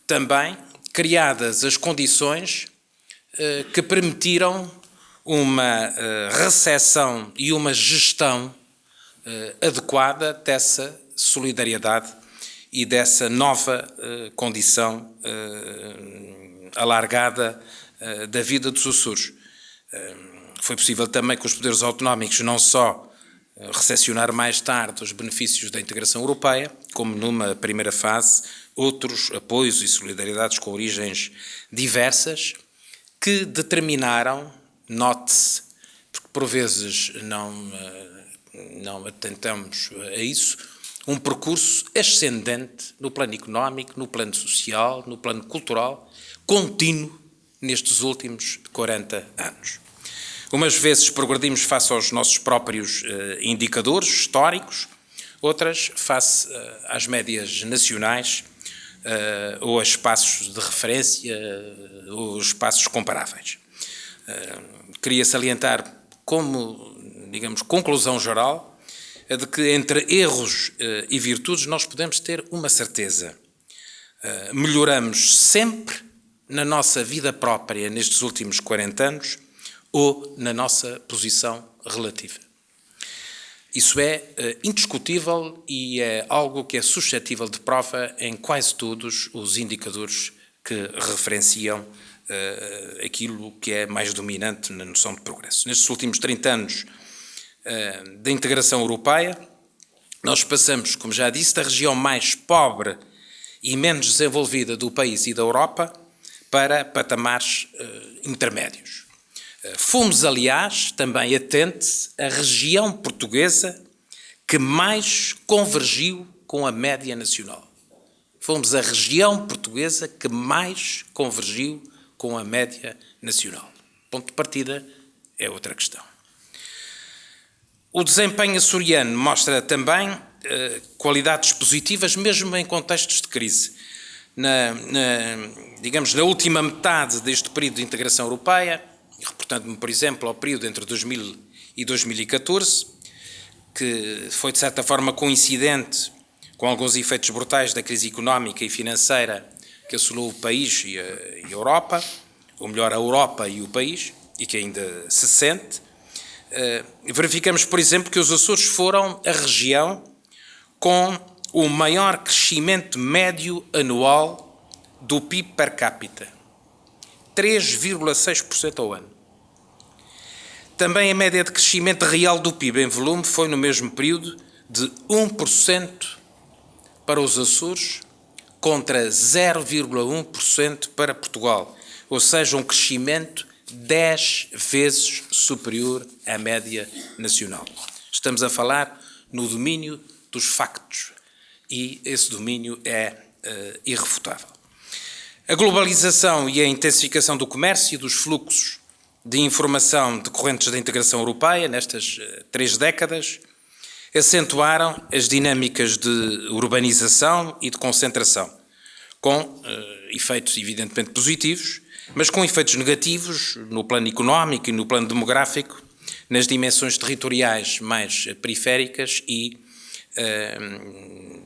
também criadas as condições que permitiram uma recepção e uma gestão adequada dessa solidariedade e dessa nova condição alargada da vida dos Açores. Foi possível também que os poderes autonómicos não só recepcionar mais tarde os benefícios da integração europeia, como numa primeira fase, outros apoios e solidariedades com origens diversas, que determinaram, note-se, porque por vezes não atentamos a isso, um percurso ascendente no plano económico, no plano social, no plano cultural, contínuo nestes últimos 40 anos. Umas vezes progredimos face aos nossos próprios indicadores históricos, outras face às médias nacionais ou a espaços de referência ou espaços comparáveis. Queria salientar como, digamos, conclusão geral, a de que entre erros e virtudes nós podemos ter uma certeza. Melhoramos sempre na nossa vida própria nestes últimos 40 anos ou na nossa posição relativa. Isso é indiscutível e é algo que é suscetível de prova em quase todos os indicadores que referenciam aquilo que é mais dominante na noção de progresso. Nestes últimos 30 anos da integração europeia, nós passamos, como já disse, da região mais pobre e menos desenvolvida do país e da Europa para patamares intermédios. Fomos, aliás, também atentes à região portuguesa que mais convergiu com a média nacional. Fomos a região portuguesa que mais convergiu com a média nacional. Ponto de partida é outra questão. O desempenho açoriano mostra também qualidades positivas, mesmo em contextos de crise. Digamos, na última metade deste período de integração europeia, reportando-me, por exemplo, ao período entre 2000 e 2014, que foi, de certa forma, coincidente com alguns efeitos brutais da crise económica e financeira que assolou o país e a Europa, ou melhor, a Europa e o país, e que ainda se sente. Verificamos, por exemplo, que os Açores foram a região com o maior crescimento médio anual do PIB per capita, 3,6% ao ano. Também a média de crescimento real do PIB em volume foi no mesmo período de 1% para os Açores contra 0,1% para Portugal, ou seja, um crescimento 10 vezes superior à média nacional. Estamos a falar no domínio dos factos e esse domínio é irrefutável. A globalização e a intensificação do comércio e dos fluxos de informação decorrentes da integração europeia nestas 3 décadas acentuaram as dinâmicas de urbanização e de concentração, com efeitos evidentemente positivos, mas com efeitos negativos no plano económico e no plano demográfico, nas dimensões territoriais mais periféricas e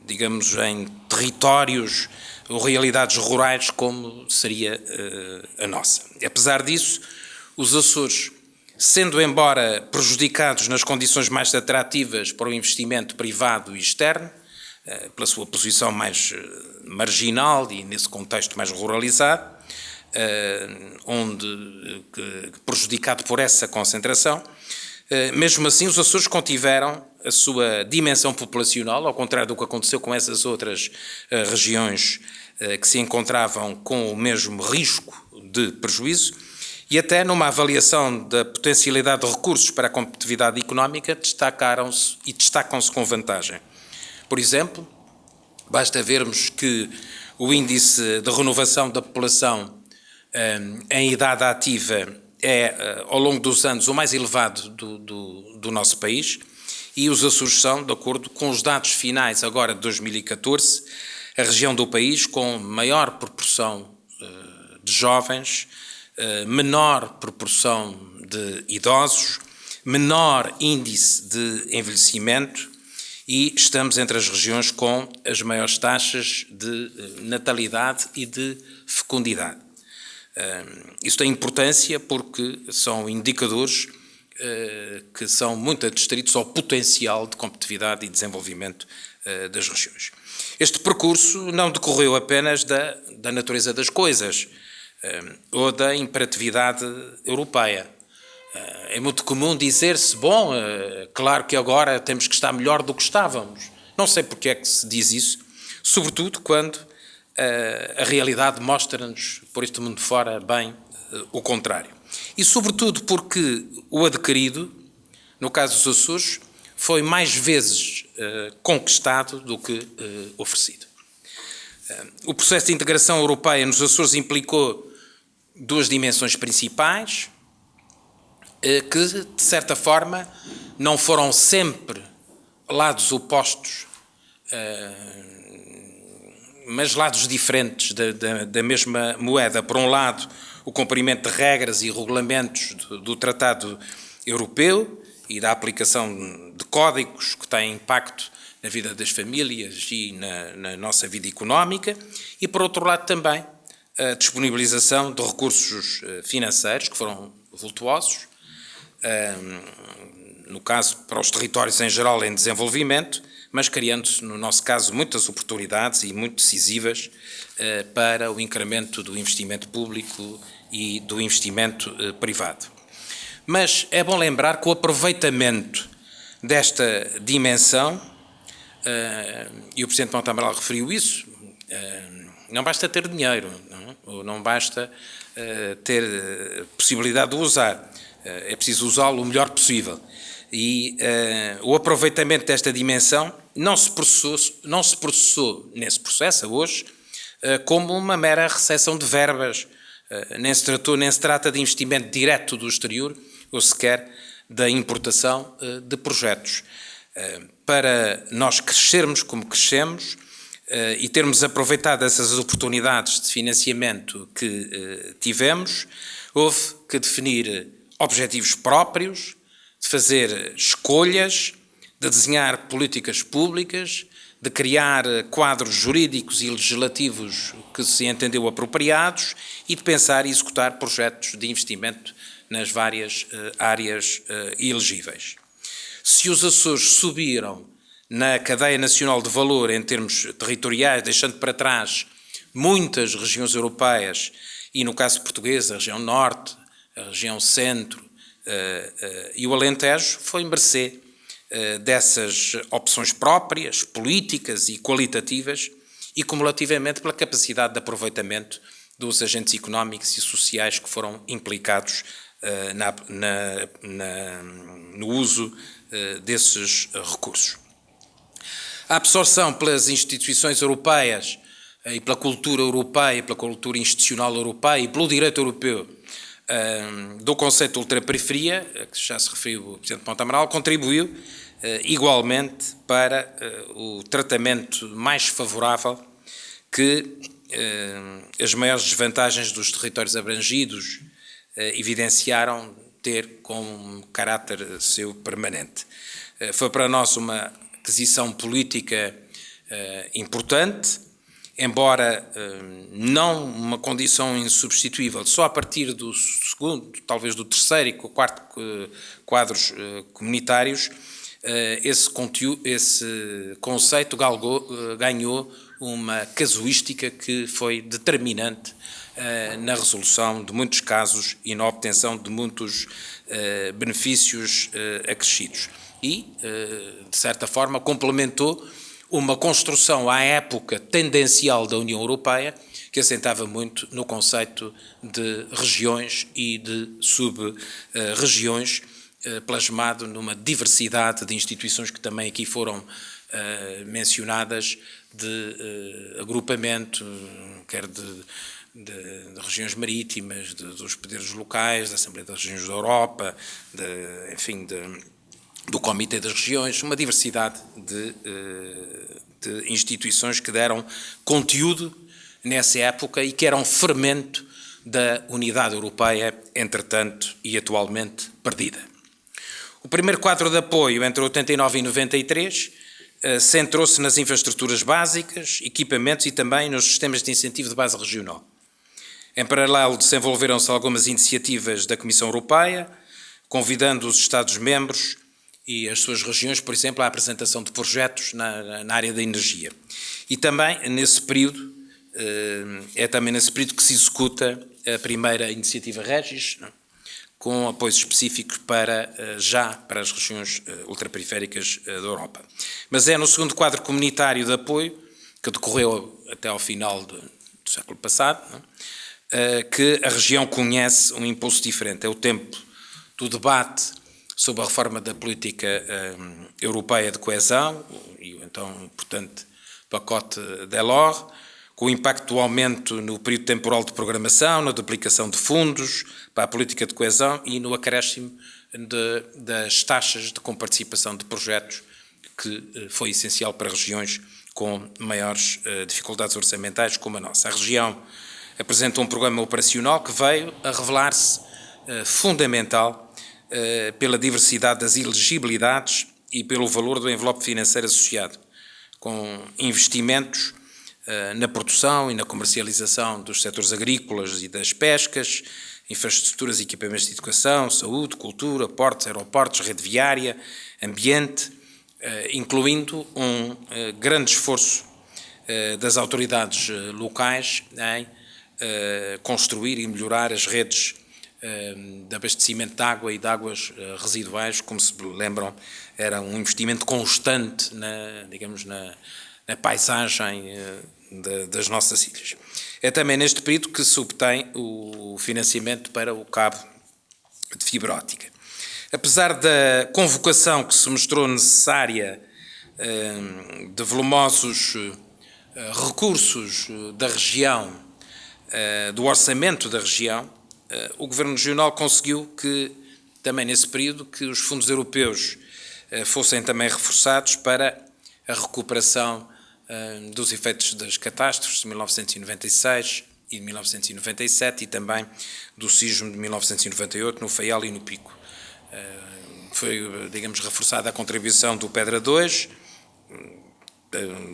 digamos, em territórios ou realidades rurais como seria a nossa. Apesar disso, os Açores, sendo embora prejudicados nas condições mais atrativas para o investimento privado e externo, pela sua posição mais marginal e nesse contexto mais ruralizado, prejudicado por essa concentração, mesmo assim os Açores contiveram a sua dimensão populacional, ao contrário do que aconteceu com essas outras regiões que se encontravam com o mesmo risco de prejuízo, e até numa avaliação da potencialidade de recursos para a competitividade económica destacaram-se e destacam-se com vantagem. Por exemplo, basta vermos que o índice de renovação da população em idade ativa é, ao longo dos anos, o mais elevado do nosso país, e os Açores são, de acordo com os dados finais agora de 2014, a região do país com maior proporção de jovens, menor proporção de idosos, menor índice de envelhecimento, e estamos entre as regiões com as maiores taxas de natalidade e de fecundidade. Isso tem importância porque são indicadores que são muito adstritos ao potencial de competitividade e desenvolvimento das regiões. Este percurso não decorreu apenas da natureza das coisas ou da imperatividade europeia. É muito comum dizer-se, bom, claro que agora temos que estar melhor do que estávamos. Não sei porque é que se diz isso, sobretudo quando a realidade mostra-nos, por este mundo fora, bem o contrário. E sobretudo porque o adquirido, no caso dos Açores, foi mais vezes conquistado do que oferecido. O processo de integração europeia nos Açores implicou duas dimensões principais, que, de certa forma, não foram sempre lados opostos, mas lados diferentes da mesma moeda. Por um lado, o cumprimento de regras e regulamentos do Tratado Europeu e da aplicação de códigos que têm impacto na vida das famílias e na nossa vida económica, e, por outro lado, também a disponibilização de recursos financeiros, que foram vultuosos, no caso para os territórios em geral em desenvolvimento, mas criando-se, no nosso caso, muitas oportunidades e muito decisivas para o incremento do investimento público e do investimento privado. Mas é bom lembrar que o aproveitamento desta dimensão, e o Presidente Monte Amaral referiu isso, não basta ter dinheiro, não basta ter possibilidade de usar, é preciso usá-lo o melhor possível. E o aproveitamento desta dimensão não se processou nesse processo, hoje, como uma mera recepção de verbas, nem se trata de investimento direto do exterior, ou sequer da importação de projetos. Para nós crescermos como crescemos e termos aproveitado essas oportunidades de financiamento que tivemos, houve que definir objetivos próprios, de fazer escolhas, de desenhar políticas públicas, de criar quadros jurídicos e legislativos que se entendeu apropriados e de pensar e executar projetos de investimento nas várias áreas elegíveis. Se os Açores subiram na cadeia nacional de valor em termos territoriais, deixando para trás muitas regiões europeias e, no caso português, a região norte, a região centro e o Alentejo, foi mercê dessas opções próprias, políticas e qualitativas e cumulativamente pela capacidade de aproveitamento dos agentes económicos e sociais que foram implicados no uso desses recursos. A absorção pelas instituições europeias e pela cultura europeia, pela cultura institucional europeia e pelo direito europeu do conceito de ultraperiferia, a que já se referiu o Presidente Monte Amaral, contribuiu igualmente para o tratamento mais favorável que as maiores desvantagens dos territórios abrangidos evidenciaram ter com caráter seu permanente. Foi para nós uma aquisição política importante, embora não uma condição insubstituível, só a partir do segundo, talvez do terceiro e quarto quadros comunitários, esse conceito ganhou uma casuística que foi determinante na resolução de muitos casos e na obtenção de muitos benefícios acrescidos. E, de certa forma, complementou uma construção à época tendencial da União Europeia que assentava muito no conceito de regiões e de sub-regiões, plasmado numa diversidade de instituições que também aqui foram mencionadas, de agrupamento, quer de regiões marítimas, dos poderes locais, da Assembleia das Regiões da Europa, do Comitê das Regiões, uma diversidade de instituições que deram conteúdo nessa época e que eram fermento da unidade europeia, entretanto e atualmente perdida. O primeiro quadro de apoio, entre 89 e 93, centrou-se nas infraestruturas básicas, equipamentos e também nos sistemas de incentivo de base regional. Em paralelo, desenvolveram-se algumas iniciativas da Comissão Europeia, convidando os Estados-membros e as suas regiões, por exemplo, à apresentação de projetos na área da energia. E também, nesse período, que se executa a primeira iniciativa Régis, com apoios específicos para as regiões ultraperiféricas da Europa. Mas é no segundo quadro comunitário de apoio, que decorreu até ao final do século passado, que a região conhece um impulso diferente. É o tempo do debate sobre a reforma da política europeia de coesão, e o então importante pacote Delors, com o impacto do aumento no período temporal de programação, na duplicação de fundos para a política de coesão e no acréscimo das taxas de comparticipação de projetos, que foi essencial para regiões com maiores dificuldades orçamentais como a nossa. A região apresenta um programa operacional que veio a revelar-se fundamental pela diversidade das elegibilidades e pelo valor do envelope financeiro associado, com investimentos na produção e na comercialização dos setores agrícolas e das pescas, infraestruturas e equipamentos de educação, saúde, cultura, portos, aeroportos, rede viária, ambiente, incluindo um grande esforço das autoridades locais em construir e melhorar as redes de abastecimento de água e de águas residuais. Como se lembram, era um investimento constante na paisagem das nossas ilhas. É também neste período que se obtém o financiamento para o cabo de fibra óptica. Apesar da convocação que se mostrou necessária de volumosos recursos da região, do orçamento da região, o Governo Regional conseguiu que, também nesse período, que os fundos europeus fossem também reforçados para a recuperação dos efeitos das catástrofes de 1996 e de 1997 e também do sismo de 1998 no Faial e no Pico. Foi, reforçada a contribuição do Pedra 2.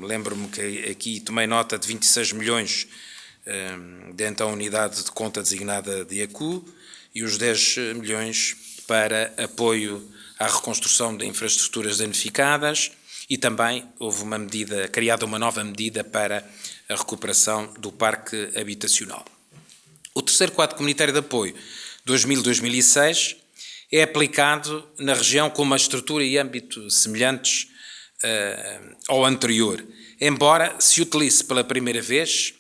Lembro-me que aqui tomei nota de 26 milhões de então unidade de conta designada de ECU e os 10 milhões para apoio à reconstrução de infraestruturas danificadas. E também houve criada uma nova medida para a recuperação do parque habitacional. O terceiro quadro comunitário de apoio, 2000-2006, é aplicado na região com uma estrutura e âmbito semelhantes ao anterior, embora se utilize pela primeira vez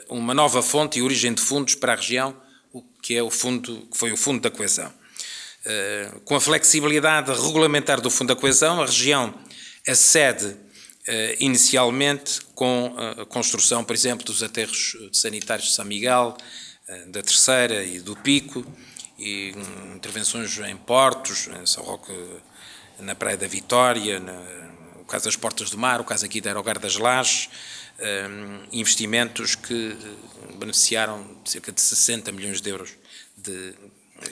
uma nova fonte e origem de fundos para a região, que foi o Fundo da Coesão. Com a flexibilidade regulamentar do Fundo da Coesão, a região acede inicialmente com a construção, por exemplo, dos aterros sanitários de São Miguel, da Terceira e do Pico, e intervenções em portos, em São Roque, na Praia da Vitória, no caso das Portas do Mar, o caso aqui da Aerogar das Lajes, investimentos que beneficiaram de cerca de 60 milhões de euros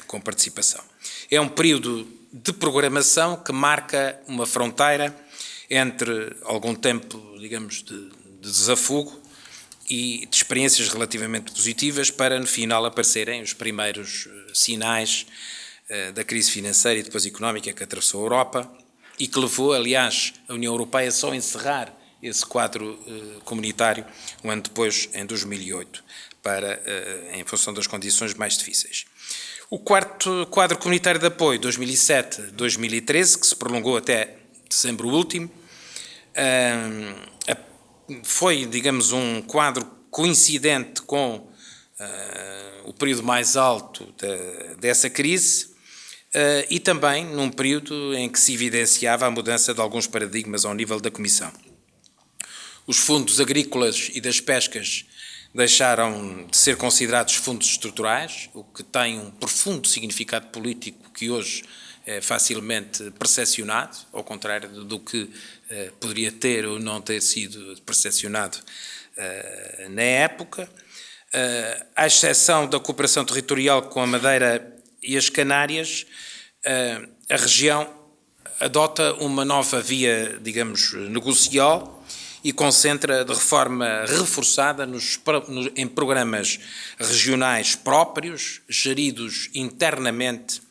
com participação. É um período de programação que marca uma fronteira entre algum tempo, digamos, de desafogo e de experiências relativamente positivas para, no final, aparecerem os primeiros sinais da crise financeira e depois económica que atravessou a Europa e que levou, aliás, a União Europeia só a encerrar esse quadro comunitário um ano depois, em 2008, em função das condições mais difíceis. O quarto quadro comunitário de apoio, 2007-2013, que se prolongou até dezembro último, foi, digamos, um quadro coincidente com o período mais alto dessa crise e também num período em que se evidenciava a mudança de alguns paradigmas ao nível da Comissão. Os fundos agrícolas e das pescas deixaram de ser considerados fundos estruturais, o que tem um profundo significado político que hoje é facilmente percepcionado, ao contrário do que poderia ter ou não ter sido percepcionado na época. À exceção da cooperação territorial com a Madeira e as Canárias, a região adota uma nova via, digamos, negocial e concentra de forma reforçada em programas regionais próprios, geridos internamente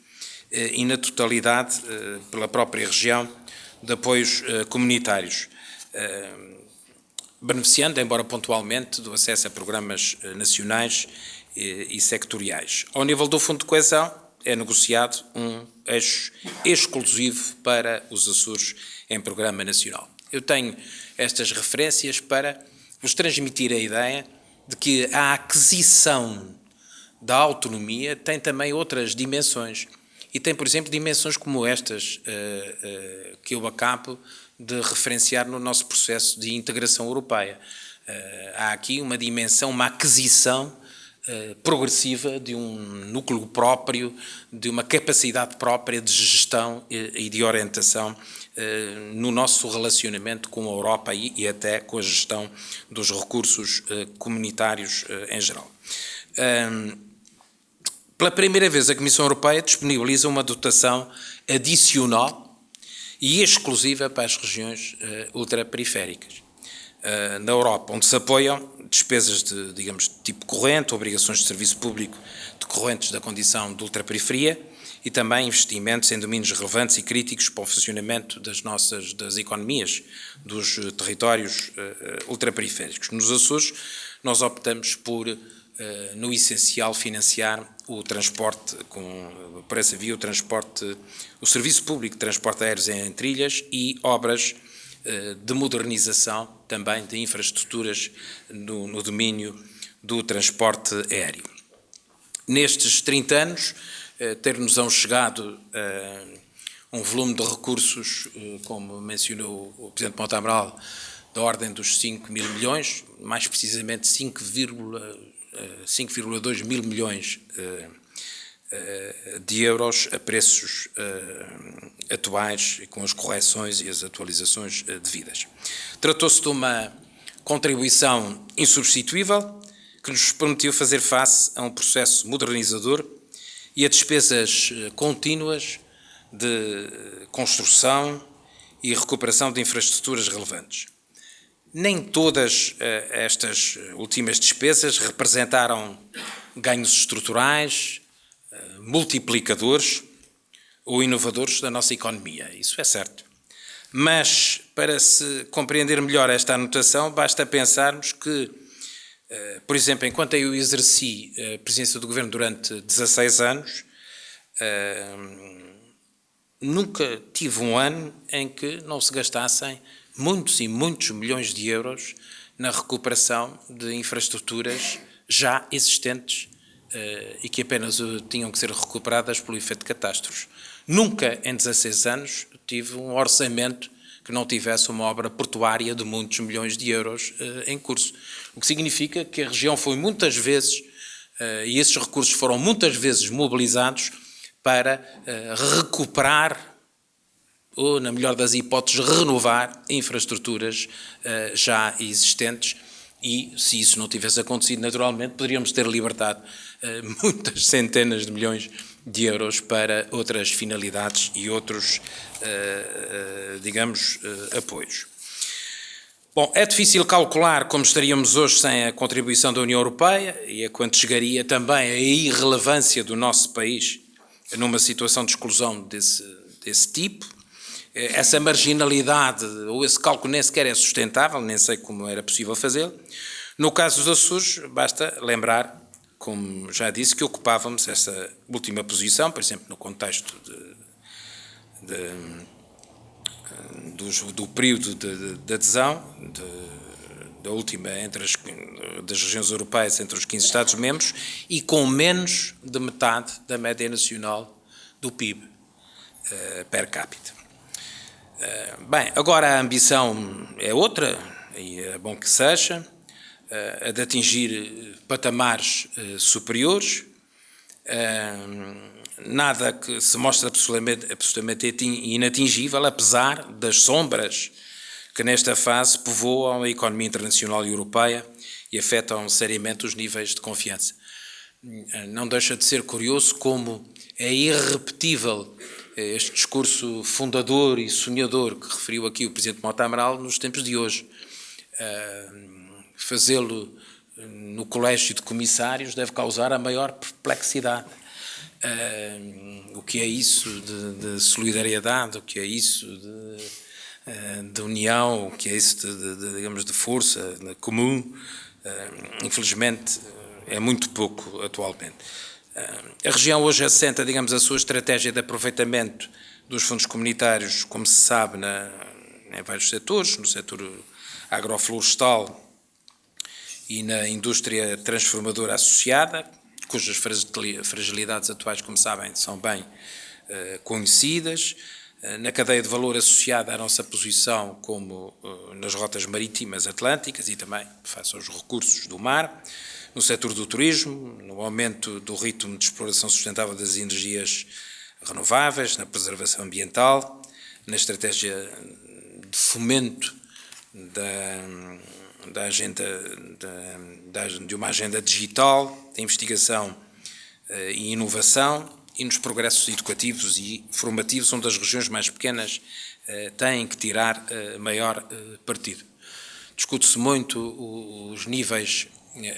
e na totalidade pela própria região, de apoios comunitários, beneficiando, embora pontualmente, do acesso a programas nacionais e sectoriais. Ao nível do Fundo de Coesão, é negociado um eixo exclusivo para os Açores em programa nacional. Eu tenho estas referências para vos transmitir a ideia de que a aquisição da autonomia tem também outras dimensões. E tem, por exemplo, dimensões como estas que eu acabo de referenciar no nosso processo de integração europeia. Há aqui uma dimensão, uma aquisição progressiva de um núcleo próprio, de uma capacidade própria de gestão e de orientação no nosso relacionamento com a Europa e até com a gestão dos recursos comunitários em geral. Pela primeira vez, a Comissão Europeia disponibiliza uma dotação adicional e exclusiva para as regiões ultraperiféricas. Na Europa, onde se apoiam despesas de, digamos, de tipo corrente, obrigações de serviço público decorrentes da condição de ultraperiferia e também investimentos em domínios relevantes e críticos para o funcionamento das economias dos territórios ultraperiféricos. Nos Açores, nós optamos por, no essencial, financiar o transporte, por essa via, o serviço público de transporte aéreo em trilhas e obras de modernização também de infraestruturas no domínio do transporte aéreo. Nestes 30 anos, ter-nos-ão chegado um volume de recursos, como mencionou o Presidente Monte Amaral, da ordem dos 5 mil milhões, mais precisamente 5,2 mil milhões de euros a preços atuais, com as correções e as atualizações devidas. Tratou-se de uma contribuição insubstituível que nos permitiu fazer face a um processo modernizador e a despesas contínuas de construção e recuperação de infraestruturas relevantes. Nem todas estas últimas despesas representaram ganhos estruturais, multiplicadores ou inovadores da nossa economia, isso é certo. Mas, para se compreender melhor esta anotação, basta pensarmos que, por exemplo, enquanto eu exerci a presidência do Governo durante 16 anos, nunca tive um ano em que não se gastassem muitos e muitos milhões de euros na recuperação de infraestruturas já existentes e que apenas tinham que ser recuperadas pelo efeito de catástrofes. Nunca, em 16 anos, tive um orçamento que não tivesse uma obra portuária de muitos milhões de euros em curso. O que significa que a região foi muitas vezes, e esses recursos foram muitas vezes mobilizados para recuperar, ou, na melhor das hipóteses, renovar infraestruturas já existentes E, se isso não tivesse acontecido naturalmente, poderíamos ter libertado muitas centenas de milhões de euros para outras finalidades e outros, apoios. Bom, é difícil calcular como estaríamos hoje sem a contribuição da União Europeia e a quanto chegaria também a irrelevância do nosso país numa situação de exclusão desse tipo. Essa marginalidade, ou esse cálculo nem sequer é sustentável, nem sei como era possível fazê-lo. No caso dos Açores, basta lembrar, como já disse, que ocupávamos essa última posição, por exemplo, no contexto do período de adesão, da última das regiões europeias entre os 15 Estados-membros, e com menos de metade da média nacional do PIB per capita. Bem, agora a ambição é outra, e é bom que seja, a de atingir patamares superiores, nada que se mostre absolutamente inatingível, apesar das sombras que nesta fase povoam a economia internacional e europeia e afetam seriamente os níveis de confiança. Não deixa de ser curioso como é irrepetível este discurso fundador e sonhador que referiu aqui o Presidente Mota Amaral nos tempos de hoje. Fazê-lo no colégio de comissários deve causar a maior perplexidade. O que é isso de solidariedade, o que é isso de união, o que é isso de força comum, infelizmente é muito pouco atualmente. A região hoje assenta, a sua estratégia de aproveitamento dos fundos comunitários, como se sabe, em vários setores, no setor agroflorestal e na indústria transformadora associada, cujas fragilidades atuais, como sabem, são bem conhecidas, na cadeia de valor associada à nossa posição como nas rotas marítimas atlânticas e também face aos recursos do mar, no setor do turismo, no aumento do ritmo de exploração sustentável das energias renováveis, na preservação ambiental, na estratégia de fomento de uma agenda digital, de investigação e inovação e nos progressos educativos e formativos, onde as regiões mais pequenas têm que tirar maior partido. Discute-se muito os níveis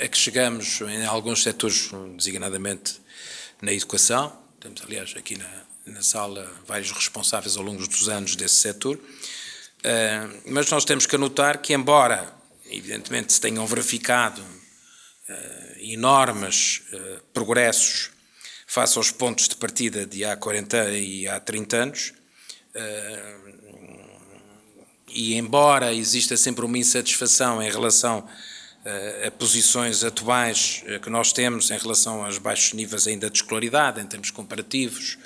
a que chegamos em alguns setores, designadamente na educação. Temos, aliás, aqui na sala vários responsáveis ao longo dos anos desse setor. Mas nós temos que anotar que, embora, evidentemente, se tenham verificado enormes progressos face aos pontos de partida de há 40 e há 30 anos, e embora exista sempre uma insatisfação em relação a posições atuais que nós temos em relação aos baixos níveis ainda de escolaridade, em termos comparativos,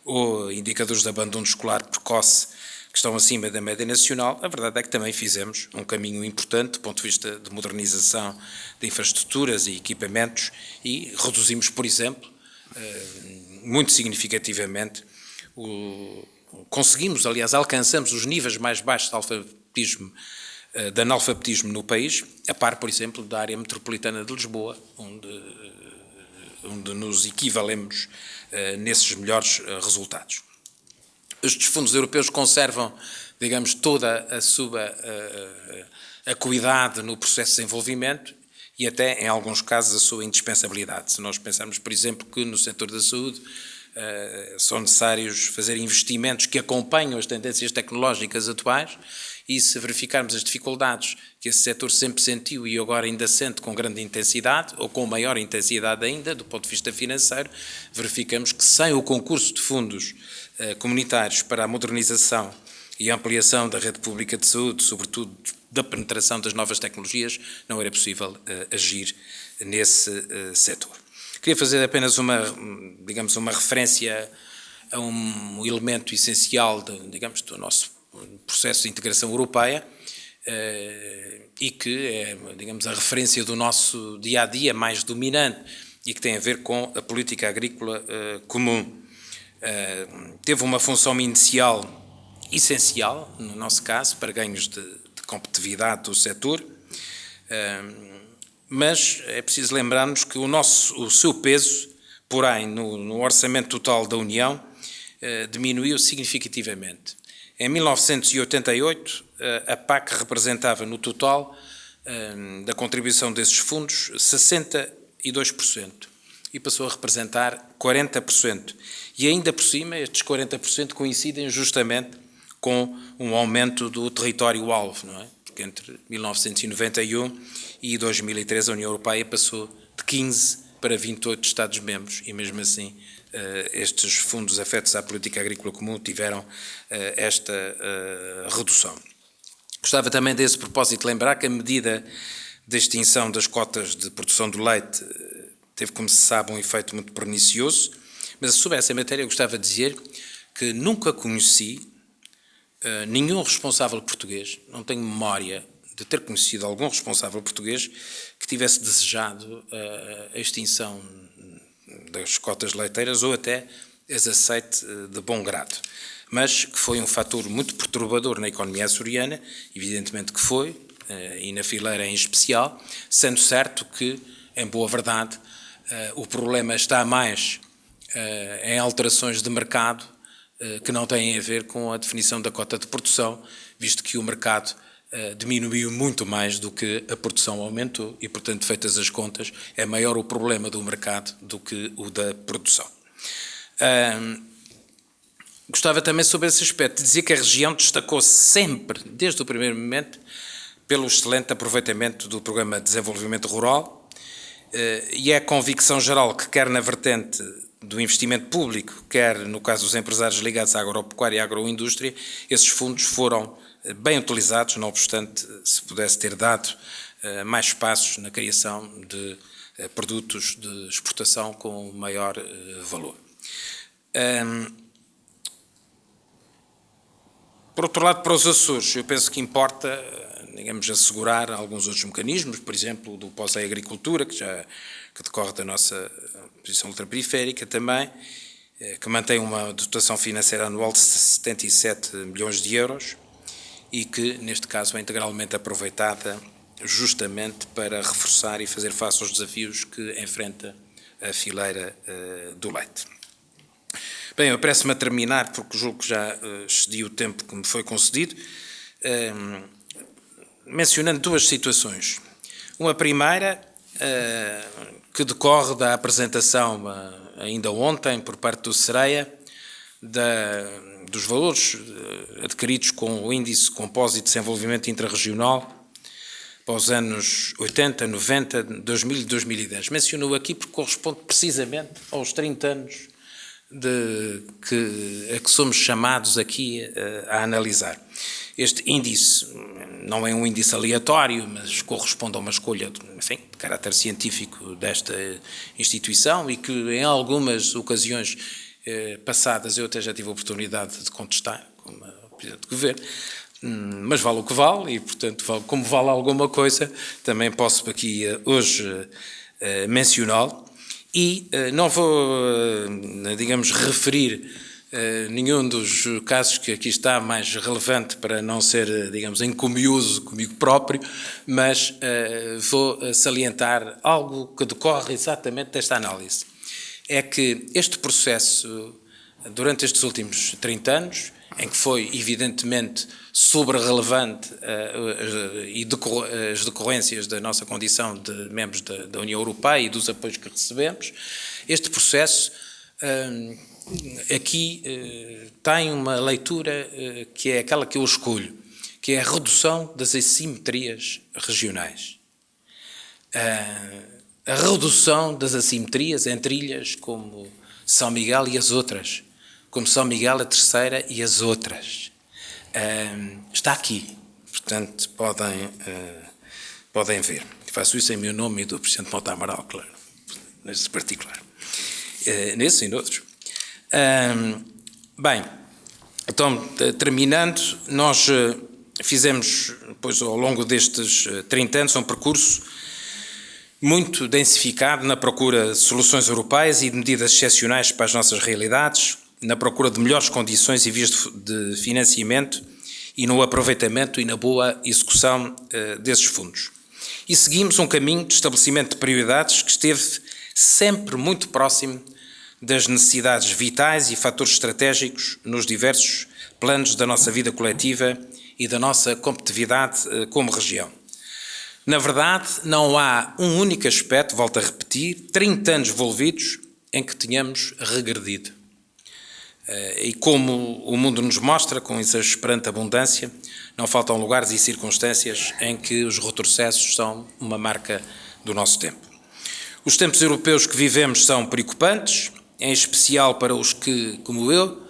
ou indicadores de abandono escolar precoce que estão acima da média nacional, a verdade é que também fizemos um caminho importante do ponto de vista de modernização de infraestruturas e equipamentos e reduzimos, por exemplo, muito significativamente, conseguimos, aliás, alcançamos os níveis mais baixos de analfabetismo no país, a par, por exemplo, da área metropolitana de Lisboa, onde nos equivalemos nesses melhores resultados. Estes fundos europeus conservam, toda a sua acuidade no processo de desenvolvimento e até, em alguns casos, a sua indispensabilidade. Se nós pensarmos, por exemplo, que no setor da saúde são necessários fazer investimentos que acompanham as tendências tecnológicas atuais e se verificarmos as dificuldades que esse setor sempre sentiu e agora ainda sente com grande intensidade, ou com maior intensidade ainda, do ponto de vista financeiro, verificamos que sem o concurso de fundos comunitários para a modernização e ampliação da rede pública de saúde, sobretudo da penetração das novas tecnologias, não era possível agir nesse setor. Queria fazer apenas uma referência a um elemento essencial do nosso processo de integração europeia e que é, a referência do nosso dia-a-dia mais dominante e que tem a ver com a política agrícola comum. Teve uma função inicial essencial, no nosso caso, para ganhos de competitividade do setor, Mas é preciso lembrarmos que o seu peso, porém, no orçamento total da União, diminuiu significativamente. Em 1988, a PAC representava no total da contribuição desses fundos 62% e passou a representar 40%. E ainda por cima, estes 40% coincidem justamente com um aumento do território-alvo, não é? Porque entre 1991 e 2013 a União Europeia passou de 15 para 28 Estados-membros e mesmo assim estes fundos afetos à política agrícola comum tiveram esta redução. Gostava também desse propósito de lembrar que a medida de extinção das cotas de produção do leite teve, como se sabe, um efeito muito pernicioso, mas sobre essa matéria eu gostava de dizer que nunca conheci nenhum responsável português, não tenho memória de ter conhecido algum responsável português que tivesse desejado a extinção das cotas leiteiras ou até as aceite de bom grado. Mas que foi um fator muito perturbador na economia açoriana, evidentemente que foi, e na fileira em especial, sendo certo que, em boa verdade, o problema está mais em alterações de mercado que não têm a ver com a definição da cota de produção, visto que o mercado diminuiu muito mais do que a produção aumentou e, portanto, feitas as contas, é maior o problema do mercado do que o da produção. Gostava também, sobre esse aspecto, de dizer que a região destacou-se sempre, desde o primeiro momento, pelo excelente aproveitamento do Programa de Desenvolvimento Rural, e é a convicção geral que, quer na vertente do investimento público, quer no caso dos empresários ligados à agropecuária e à agroindústria, esses fundos foram bem utilizados, não obstante se pudesse ter dado mais espaços na criação de produtos de exportação com maior valor. Por outro lado, para os Açores, eu penso que importa, digamos, assegurar alguns outros mecanismos, por exemplo, do pós-agricultura, que decorre da nossa posição ultraperiférica também, que mantém uma dotação financeira anual de 77 milhões de euros e que, neste caso, é integralmente aproveitada justamente para reforçar e fazer face aos desafios que enfrenta a fileira do leite. Bem, eu apresso-me a terminar, porque julgo que já excedi o tempo que me foi concedido, mencionando duas situações. Uma primeira, que decorre da apresentação, ainda ontem, por parte do SEREA, dos valores adquiridos com o Índice Compósito de Desenvolvimento Intrarregional para os anos 80, 90, 2000 e 2010. Menciono aqui porque corresponde precisamente aos 30 anos a que somos chamados aqui a analisar. Este índice não é um índice aleatório, mas corresponde a uma escolha, enfim, de caráter científico desta instituição e que em algumas ocasiões passadas eu até já tive a oportunidade de contestar, como Presidente do Governo, mas vale o que vale e, portanto, como vale alguma coisa, também posso aqui hoje mencioná-lo. E não vou, digamos, referir nenhum dos casos que aqui está mais relevante para não ser, digamos, encomiuso comigo próprio, mas vou salientar algo que decorre exatamente desta análise. É que este processo, durante estes últimos 30 anos, em que foi evidentemente sobre-relevante as decorrências da nossa condição de membros da União Europeia e dos apoios que recebemos, este processo aqui tem uma leitura que é aquela que eu escolho, que é a redução das assimetrias regionais. A redução das assimetrias entre ilhas como São Miguel e as outras, como São Miguel a Terceira e as outras. Está aqui, portanto podem ver. Faço isso em meu nome e do Presidente Mota Amaral, claro, nesse particular. Nesse e noutros. Bem, então, terminando, nós fizemos, depois, ao longo destes 30 anos, um percurso muito densificado na procura de soluções europeias e de medidas excepcionais para as nossas realidades, na procura de melhores condições e vias de financiamento e no aproveitamento e na boa execução desses fundos. E seguimos um caminho de estabelecimento de prioridades que esteve sempre muito próximo das necessidades vitais e fatores estratégicos nos diversos planos da nossa vida coletiva e da nossa competitividade como região. Na verdade, não há um único aspecto, volto a repetir, 30 anos envolvidos, em que tenhamos regredido. E como o mundo nos mostra, com exasperante abundância, não faltam lugares e circunstâncias em que os retrocessos são uma marca do nosso tempo. Os tempos europeus que vivemos são preocupantes, em especial para os que, como eu,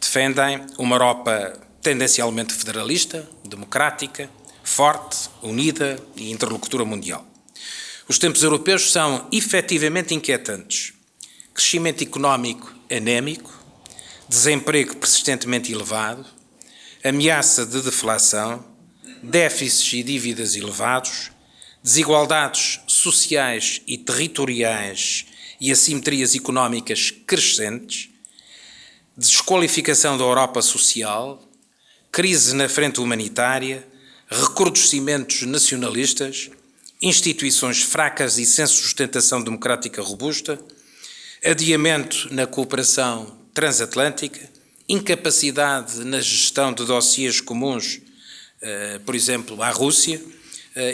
defendem uma Europa tendencialmente federalista, democrática, forte, unida e interlocutora mundial. Os tempos europeus são efetivamente inquietantes. Crescimento económico anémico, desemprego persistentemente elevado, ameaça de deflação, déficits e dívidas elevados, desigualdades sociais e territoriais e assimetrias económicas crescentes, desqualificação da Europa social, crise na frente humanitária, recrudescimentos nacionalistas, instituições fracas e sem sustentação democrática robusta, adiamento na cooperação transatlântica, incapacidade na gestão de dossiês comuns, por exemplo, à Rússia,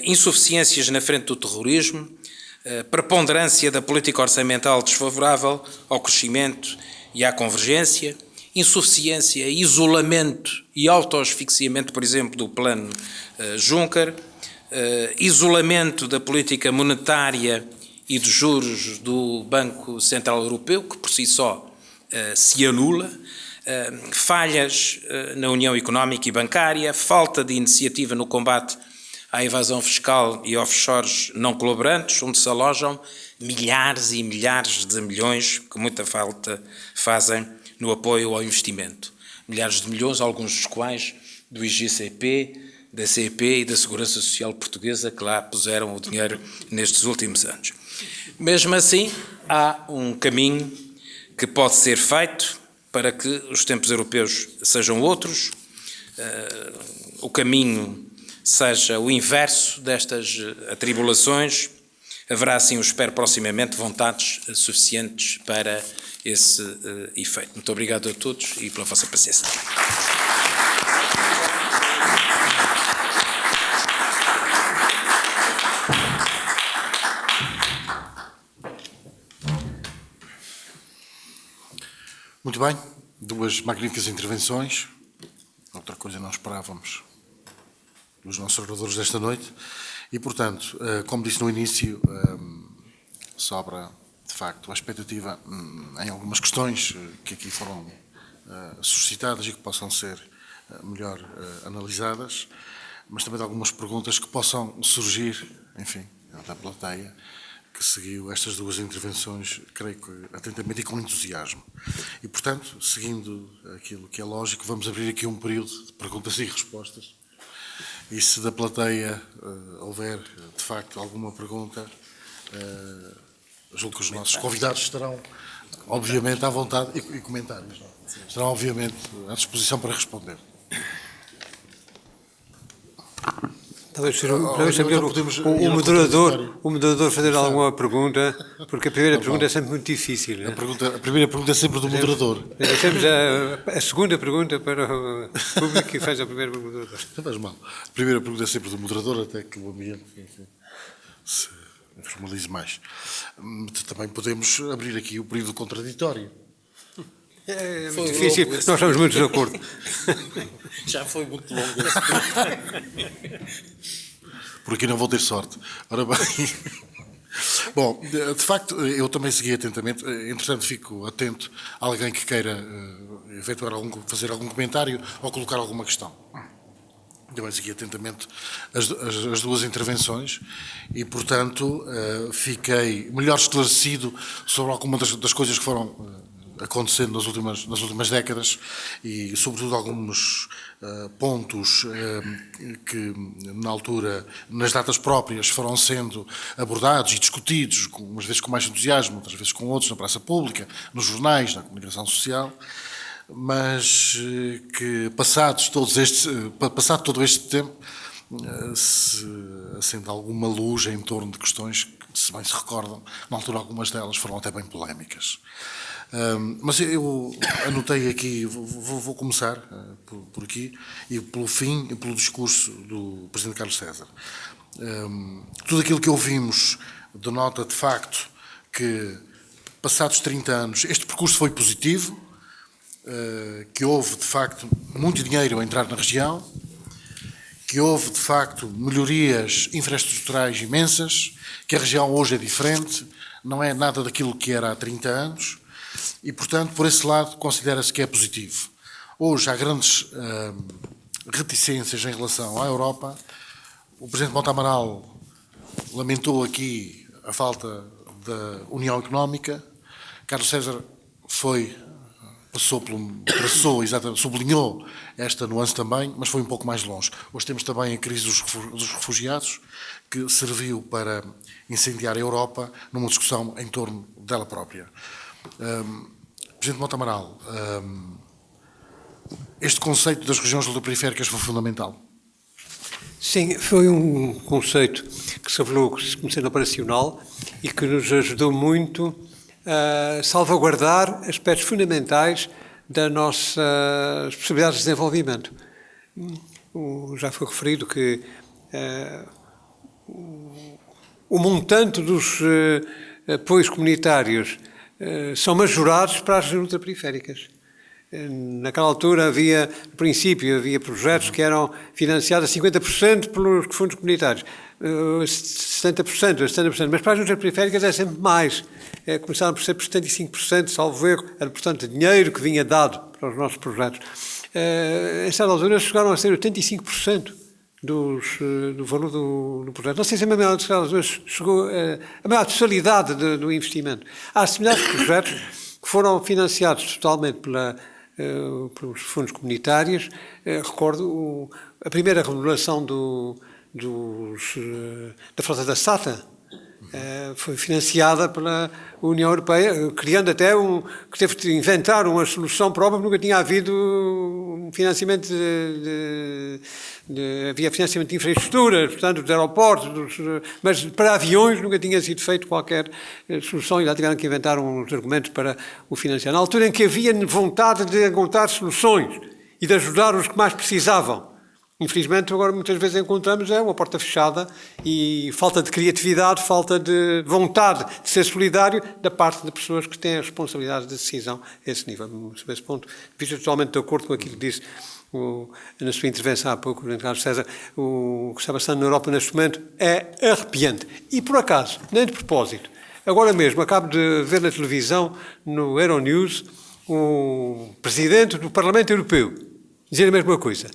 insuficiências na frente do terrorismo, preponderância da política orçamental desfavorável ao crescimento e à convergência, insuficiência, isolamento e autoasfixiamento, por exemplo, do plano Juncker, isolamento da política monetária e dos juros do Banco Central Europeu, que por si só se anula, falhas na União Económica e Bancária, falta de iniciativa no combate à evasão fiscal e offshores não colaborantes, onde se alojam milhares e milhares de milhões que muita falta fazem no apoio ao investimento. Milhares de milhões, alguns dos quais do IGCP, da CEP e da Segurança Social Portuguesa, que lá puseram o dinheiro nestes últimos anos. Mesmo assim, há um caminho que pode ser feito para que os tempos europeus sejam outros, o caminho seja o inverso destas atribulações. Haverá, assim, eu espero, proximamente, vontades suficientes para esse efeito. Muito obrigado a todos e pela vossa paciência. Muito bem, duas magníficas intervenções. Outra coisa não esperávamos dos nossos oradores desta noite. E, portanto, como disse no início, sobra, de facto, a expectativa em algumas questões que aqui foram suscitadas e que possam ser melhor analisadas, mas também de algumas perguntas que possam surgir, enfim, da plateia, que seguiu estas duas intervenções, creio que atentamente e com entusiasmo. E, portanto, seguindo aquilo que é lógico, vamos abrir aqui um período de perguntas e respostas. E se da plateia houver, de facto, alguma pergunta, julgo que os nossos convidados estarão, obviamente, à vontade, e comentários, estarão, obviamente, à disposição para responder. Talvez seja melhor o moderador fazer alguma pergunta, porque a primeira pergunta é sempre muito difícil. Né? A primeira pergunta é sempre do moderador. Deixamos a segunda pergunta para o público e faz a primeira pergunta do moderador. Não faz mal. A primeira pergunta é sempre do moderador, até que o ambiente se formalize mais. Também podemos abrir aqui o período contraditório. É muito difícil, nós estamos muito de acordo. Já foi muito longo. Por aqui não vou ter sorte. Ora bem. Bom, de facto, eu também segui atentamente. Entretanto, fico atento a alguém que queira fazer algum comentário ou colocar alguma questão. Também segui atentamente as duas intervenções e, portanto, fiquei melhor esclarecido sobre alguma das coisas que foram acontecendo nas últimas décadas e, sobretudo, alguns pontos que, na altura, nas datas próprias, foram sendo abordados e discutidos, umas vezes com mais entusiasmo, outras vezes com outros, na praça pública, nos jornais, na comunicação social, mas que, passado todo este tempo, se acende alguma luz em torno de questões que, se bem se recordam, na altura algumas delas foram até bem polémicas. Mas eu anotei aqui, vou começar por aqui, e pelo fim e pelo discurso do Presidente Carlos César. Tudo aquilo que ouvimos denota de facto que, passados 30 anos, este percurso foi positivo, que houve de facto muito dinheiro a entrar na região, que houve de facto melhorias infraestruturais imensas, que a região hoje é diferente, não é nada daquilo que era há 30 anos, e portanto, por esse lado, considera-se que é positivo. Hoje há grandes reticências em relação à Europa. O Presidente Monte Amaral lamentou aqui a falta da União Económica. Carlos César sublinhou esta nuance também, mas foi um pouco mais longe. Hoje temos também a crise dos refugiados, que serviu para incendiar a Europa numa discussão em torno dela própria. Presidente Monte Amaral, este conceito das regiões ultraperiféricas foi fundamental. Sim, foi um conceito que se revelou como sendo operacional e que nos ajudou muito a salvaguardar aspectos fundamentais das nossas possibilidades de desenvolvimento. Já foi referido que o montante dos apoios comunitários são majorados para as regiões ultraperiféricas. Naquela altura no princípio havia projetos que eram financiados a 50% pelos fundos comunitários, 70%, mas para as regiões ultraperiféricas é sempre mais. Começaram por ser por 75%, salvo erro, era portanto dinheiro que vinha dado para os nossos projetos. Em certa altura chegaram a ser 85% do valor do projeto. Não sei se a maior chegou a maior totalidade do investimento. Há similares projetos que foram financiados totalmente pelos fundos comunitários. Recordo a primeira remodelação da frota da SATA, foi financiada pela União Europeia, criando até que teve de inventar uma solução própria, porque nunca tinha havido um financiamento havia financiamento de infraestruturas, portanto, dos aeroportos, mas para aviões nunca tinha sido feito qualquer solução e lá tiveram que inventar uns argumentos para o financiar. Na altura em que havia vontade de encontrar soluções e de ajudar os que mais precisavam. Infelizmente, agora muitas vezes encontramos uma porta fechada e falta de criatividade, falta de vontade de ser solidário da parte de pessoas que têm a responsabilidade de decisão a esse nível. Sobre esse ponto, visto totalmente de acordo com aquilo que disse na sua intervenção há pouco, o Presidente Carlos César, o que está passando na Europa neste momento é arrepiante. E, por acaso, nem de propósito, agora mesmo acabo de ver na televisão, no Euronews, o Presidente do Parlamento Europeu dizer a mesma coisa.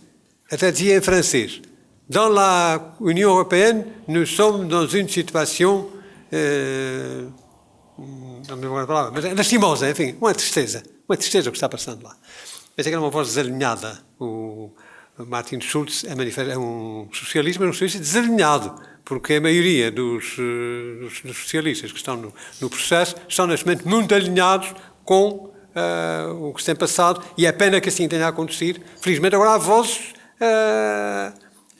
Até dizia em francês: dans la Union européenne, nous sommes dans une situation, não me lembro a palavra, mas lastimosa, enfim, uma tristeza o que está passando lá. Pensei que era uma voz desalinhada. O Martin Schulz é um socialista, mas um socialista desalinhado, porque a maioria dos socialistas que estão no processo estão neste momento muito alinhados com o que se tem passado, e é pena que assim tenha acontecido. Felizmente agora há vozes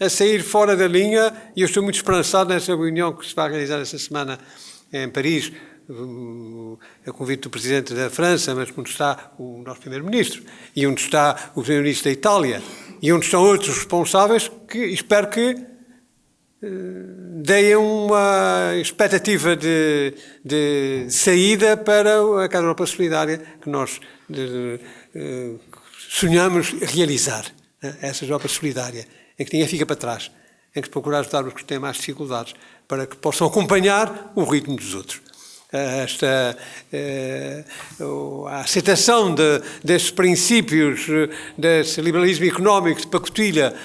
a sair fora da linha, e eu estou muito esperançado nessa reunião que se vai realizar esta semana em Paris, a convite do Presidente da França, mas onde está o nosso Primeiro-Ministro, e onde está o Primeiro-Ministro da Itália, e onde estão outros responsáveis, que espero que deem uma expectativa de saída para a Europa Solidária que nós sonhamos realizar. Essa Europa Solidária, em que ninguém fica para trás, em que procurar ajudar os que têm mais dificuldades, para que possam acompanhar o ritmo dos outros. A aceitação destes princípios, desse liberalismo económico de pacotilha,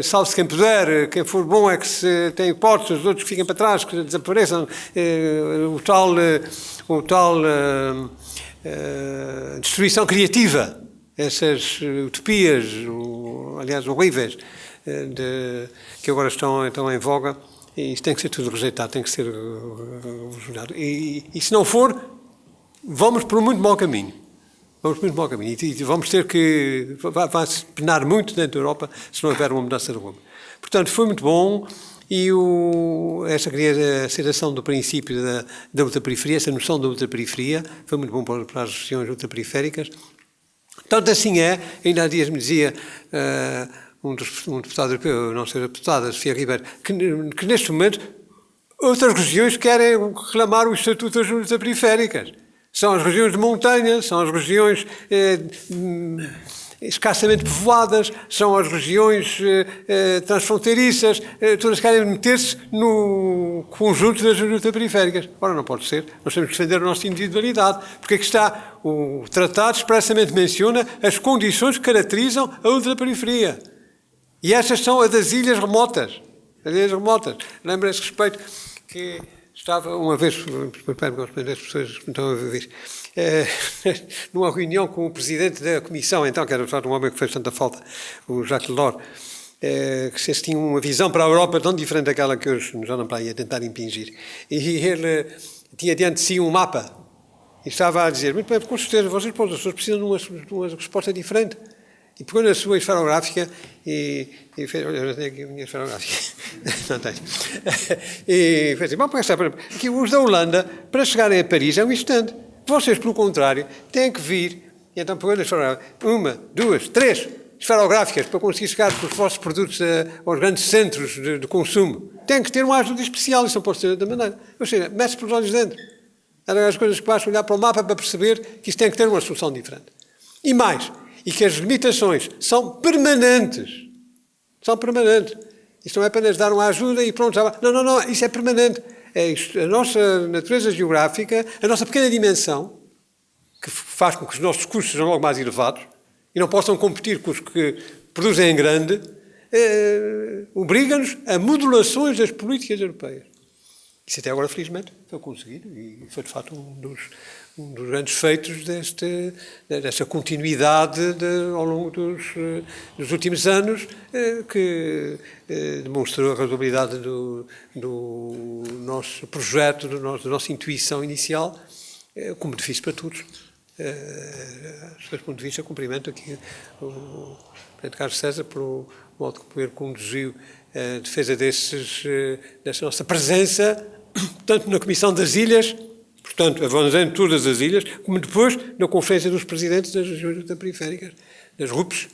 salve-se quem puder, quem for bom é que se tem hipóteses, os outros que fiquem para trás, que desapareçam, o tal destruição criativa, essas utopias, aliás, horríveis, que agora estão em voga. E isso tem que ser tudo rejeitado, tem que ser rejeitado. E se não for, vamos por um muito mau caminho. E vamos ter que... Vai-se penar muito dentro da Europa se não houver uma mudança de rumo. Portanto, foi muito bom e essa aceitação do princípio da ultraperiferia, essa noção da ultraperiferia, foi muito bom para as regiões ultraperiféricas. Tanto assim ainda há dias me dizia um deputado europeu, não sei a deputada, Sofia Ribeiro, que neste momento outras regiões querem reclamar o estatuto das ultraperiféricas. São as regiões de montanha, são as regiões escassamente povoadas, são as regiões transfronteiriças, todas querem meter-se no conjunto das ultraperiféricas. Ora, não pode ser. Nós temos que defender a nossa individualidade, porque aqui está, o tratado expressamente menciona as condições que caracterizam a ultraperiferia. E estas são as das ilhas remotas. As ilhas remotas. Lembra esse respeito que estava uma vez, as pessoas que me estão a ouvir, numa reunião com o presidente da comissão, então, que era um homem que fez tanta falta, o Jacques Delors, que se tinha uma visão para a Europa tão diferente daquela que hoje nos andam para aí a tentar impingir. E ele tinha diante de si um mapa e estava a dizer, muito bem, com certeza, vocês precisam de uma resposta diferente. E pegou na sua esferográfica e fez, olha, eu tenho aqui a minha esferográfica, não tenho, e fez assim, bom, aqui os da Holanda, para chegarem a Paris, é um instante. Vocês, pelo contrário, têm que vir, e então pegou na esferográfica, 1, 2, 3 esferográficas para conseguir chegar com os vossos produtos aos grandes centros de consumo. Têm que ter uma ajuda especial, isso não pode ser de outra maneira. Ou seja, mete-se pelos olhos dentro. Eram as coisas que basta olhar para o mapa para perceber que isto tem que ter uma solução diferente. E mais, e que as limitações são permanentes. São permanentes. Isto não é apenas dar uma ajuda e pronto, já vai. Não, isso é permanente. É isto, a nossa natureza geográfica, a nossa pequena dimensão, que faz com que os nossos custos sejam logo mais elevados e não possam competir com os que produzem em grande, obriga-nos a modulações das políticas europeias. Isso até agora, felizmente, foi conseguido e foi, de facto, um dos grandes feitos desta continuidade ao longo dos últimos anos, que demonstrou a razoabilidade do nosso projeto, da nossa intuição inicial, com benefício para todos. Do seu ponto de vista, cumprimento aqui o Presidente Carlos César pelo modo como ele conduziu a defesa dessa nossa presença, tanto na Comissão das Ilhas, portanto, avançando todas as ilhas, como depois na Conferência dos Presidentes das Regiões Ultraperiféricas, das RUPs,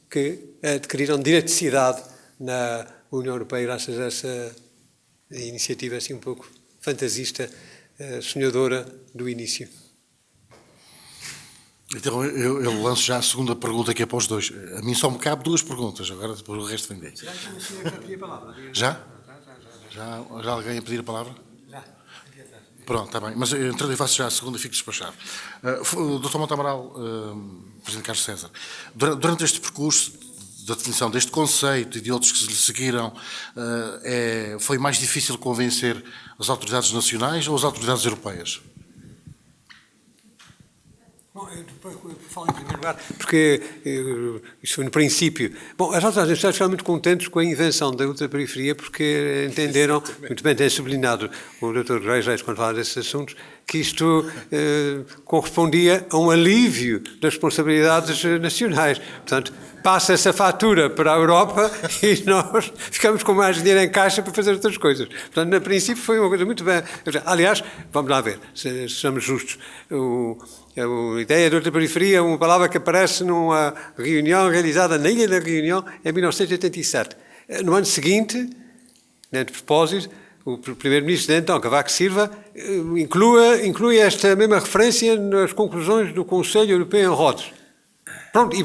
que adquiriram direticidade na União Europeia graças a essa iniciativa assim um pouco fantasista, sonhadora do início. Então eu lanço já a segunda pergunta que é para os dois. A mim só me cabe 2 perguntas, agora depois o resto vem daí. Será que o senhor já pediu a palavra? Já? Já alguém a pedir a palavra? Já. Pronto, está bem. Mas entrando e faço já a segunda e fico despachado. Dr. Monte Amaral, Presidente Carlos César, durante este percurso da definição deste conceito e de outros que lhe seguiram, foi mais difícil convencer as autoridades nacionais ou as autoridades europeias? Bom, eu falo em primeiro lugar, porque isso foi no princípio. Bom, as autoridades nacionais ficaram muito contentes com a invenção da ultraperiferia, porque entenderam, muito bem tem sublinhado o Dr. Reis quando fala desses assuntos, que isto correspondia a um alívio das responsabilidades nacionais. Portanto, passa essa fatura para a Europa e nós ficamos com mais dinheiro em caixa para fazer outras coisas. Portanto, no princípio foi uma coisa muito bem. Aliás, vamos lá ver, se somos justos. A ideia de ultraperiferia é uma palavra que aparece numa reunião realizada na Ilha da Reunião em 1987. No ano seguinte, de propósito, o primeiro-ministro de então, Cavaco Silva, inclui esta mesma referência nas conclusões do Conselho Europeu em Rhodes. Pronto, e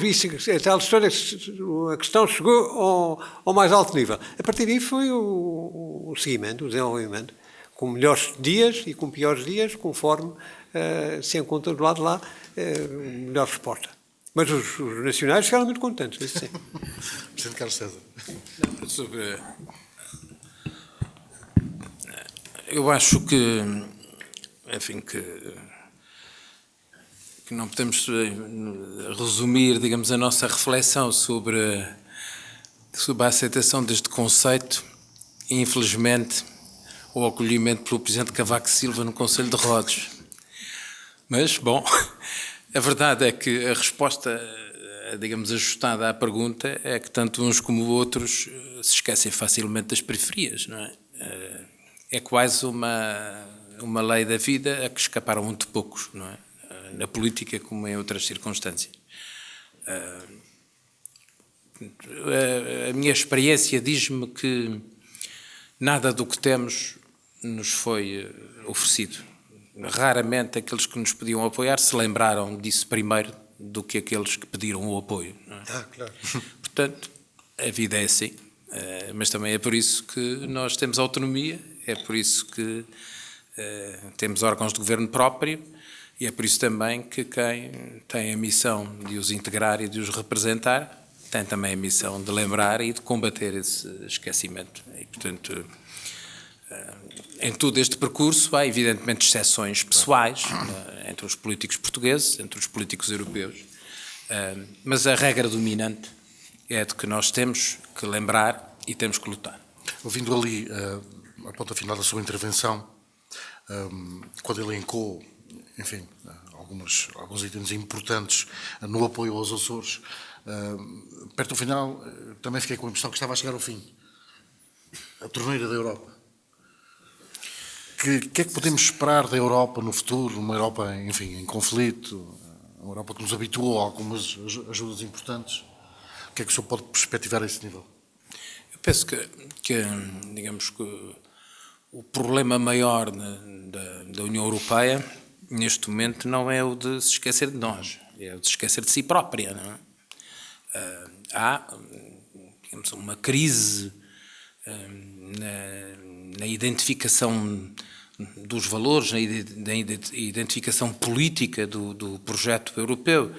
a tal história, a questão chegou ao mais alto nível. A partir daí foi o seguimento, o desenvolvimento, com melhores dias e com piores dias, conforme se encontra do lado de lá melhor resposta. Mas os nacionais ficaram muito contentes, isso sim. Presidente Carlos César. Eu acho que, enfim, que não podemos resumir, digamos, a nossa reflexão sobre a aceitação deste conceito, infelizmente, o acolhimento pelo Presidente Cavaco Silva no Conselho de Rhodes. Mas, bom, a verdade é que a resposta digamos, ajustada à pergunta é que tanto uns como outros se esquecem facilmente das periferias, não é? É quase uma lei da vida a que escaparam muito poucos, não é? Na política como em outras circunstâncias. A minha experiência diz-me que nada do que temos nos foi oferecido. Raramente aqueles que nos podiam apoiar se lembraram disso primeiro do que aqueles que pediram o apoio. Não é? Claro. Portanto, a vida é assim, mas também é por isso que nós temos autonomia, é por isso que temos órgãos de governo próprio e é por isso também que quem tem a missão de os integrar e de os representar tem também a missão de lembrar e de combater esse esquecimento. E, portanto, em todo este percurso há evidentemente exceções pessoais entre os políticos portugueses, entre os políticos europeus, mas a regra dominante é de que nós temos que lembrar e temos que lutar. Ouvindo ali a ponta final da sua intervenção, quando elencou, enfim, alguns itens importantes no apoio aos Açores, perto do final também fiquei com a impressão que estava a chegar ao fim. A torneira da Europa. O que é que podemos esperar da Europa no futuro? Uma Europa, enfim, em conflito, uma Europa que nos habituou a algumas ajudas importantes. O que é que o senhor pode perspectivar a esse nível? Eu penso que digamos que o problema maior da União Europeia neste momento não é o de se esquecer de nós, é o de se esquecer de si própria, não é? Há, digamos, uma crise na identificação dos valores, na identificação política do projeto europeu.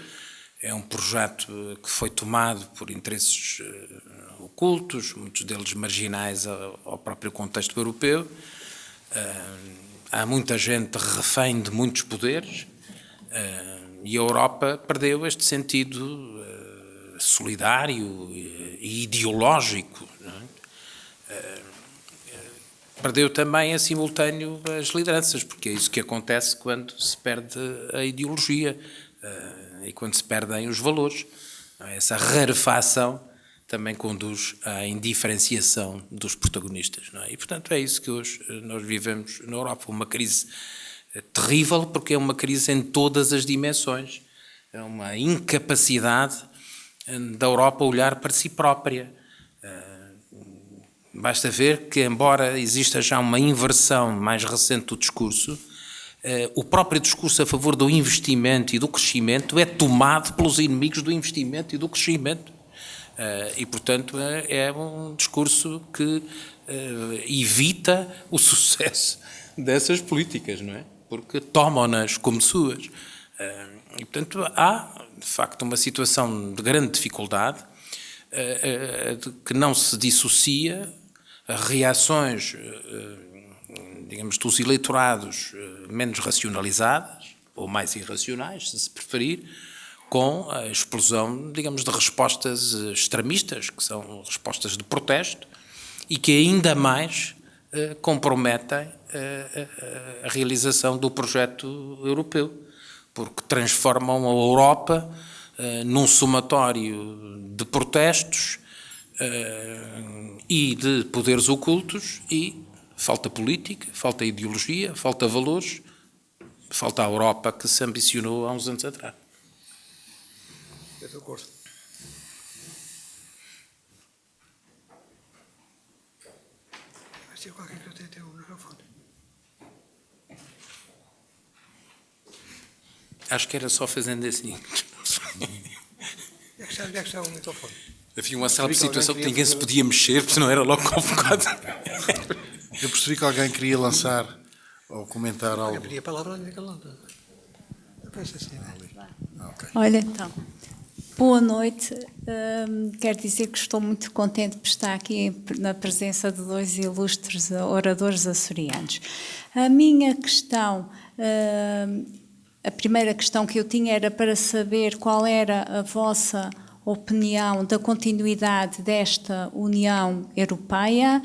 É um projeto que foi tomado por interesses ocultos, muitos deles marginais ao próprio contexto europeu. Há muita gente refém de muitos poderes e a Europa perdeu este sentido solidário e ideológico, não é? Perdeu também, em simultâneo, as lideranças, porque é isso que acontece quando se perde a ideologia e quando se perdem os valores. Essa rarefação também conduz à indiferenciação dos protagonistas, não é? E, portanto, é isso que hoje nós vivemos na Europa, uma crise terrível, porque é uma crise em todas as dimensões, é uma incapacidade da Europa olhar para si própria. Basta ver que, embora exista já uma inversão mais recente do discurso, o próprio discurso a favor do investimento e do crescimento é tomado pelos inimigos do investimento e do crescimento. E, portanto, é um discurso que evita o sucesso dessas políticas, não é? Porque tomam-nas como suas. E, portanto, há, de facto, uma situação de grande dificuldade que não se dissocia a reações, digamos, dos eleitorados menos racionalizadas, ou mais irracionais, se preferir, com a explosão, digamos, de respostas extremistas, que são respostas de protesto, e que ainda mais comprometem a realização do projeto europeu, porque transformam a Europa num somatório de protestos e de poderes ocultos, e falta política, falta ideologia, falta valores, falta a Europa que se ambicionou há uns anos atrás. Eu de acordo. Mas tem qualquer que eu tenha até o microfone. Acho que era só fazendo assim. É que está o microfone. Havia uma célebre situação que ninguém se podia mexer, porque não era logo convocado. Eu percebi que alguém queria lançar ou comentar algo. Eu pedi a palavra naquela lado. Eu penso assim. Okay. Olha, então, boa noite. Quero dizer que estou muito contente por estar aqui na presença de dois ilustres oradores açorianos. A minha questão, a primeira questão que eu tinha era para saber qual era a vossa opinião da continuidade desta União Europeia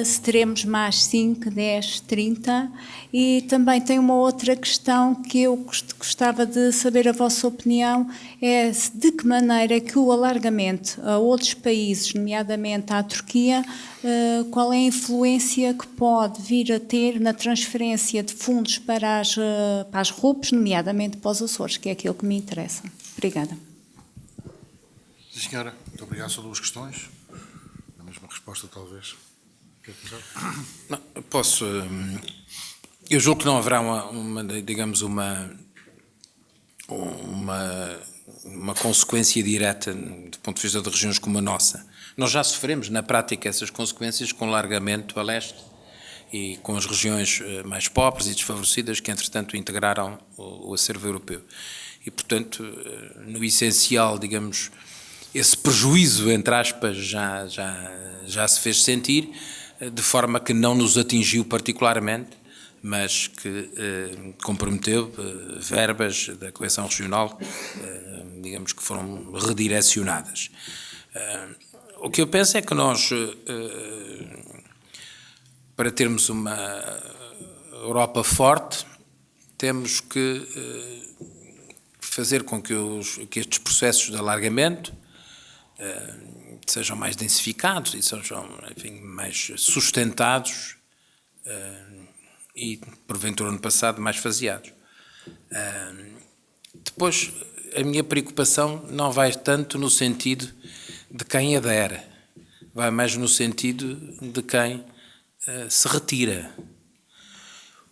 se teremos mais 5, 10, 30. E também tem uma outra questão que eu gostava de saber a vossa opinião, é de que maneira que o alargamento a outros países, nomeadamente à Turquia, qual é a influência que pode vir a ter na transferência de fundos para as RUPs, nomeadamente para os Açores, que é aquilo que me interessa. Obrigada. Sim, senhora. Muito obrigado. São duas questões. A mesma resposta, talvez. Quer começar? Não, posso. Eu julgo que não haverá uma consequência direta do ponto de vista de regiões como a nossa. Nós já sofremos, na prática, essas consequências com o alargamento a leste e com as regiões mais pobres e desfavorecidas que, entretanto, integraram o acervo europeu. E, portanto, no essencial, digamos, esse prejuízo, entre aspas, já se fez sentir, de forma que não nos atingiu particularmente, mas que comprometeu verbas da coesão regional, digamos que foram redirecionadas. O que eu penso é que nós, para termos uma Europa forte, temos que fazer com que estes processos de alargamento sejam mais densificados e sejam, enfim, mais sustentados e, porventura, no passado, mais faseados. Depois, a minha preocupação não vai tanto no sentido de quem adere, vai mais no sentido de quem se retira.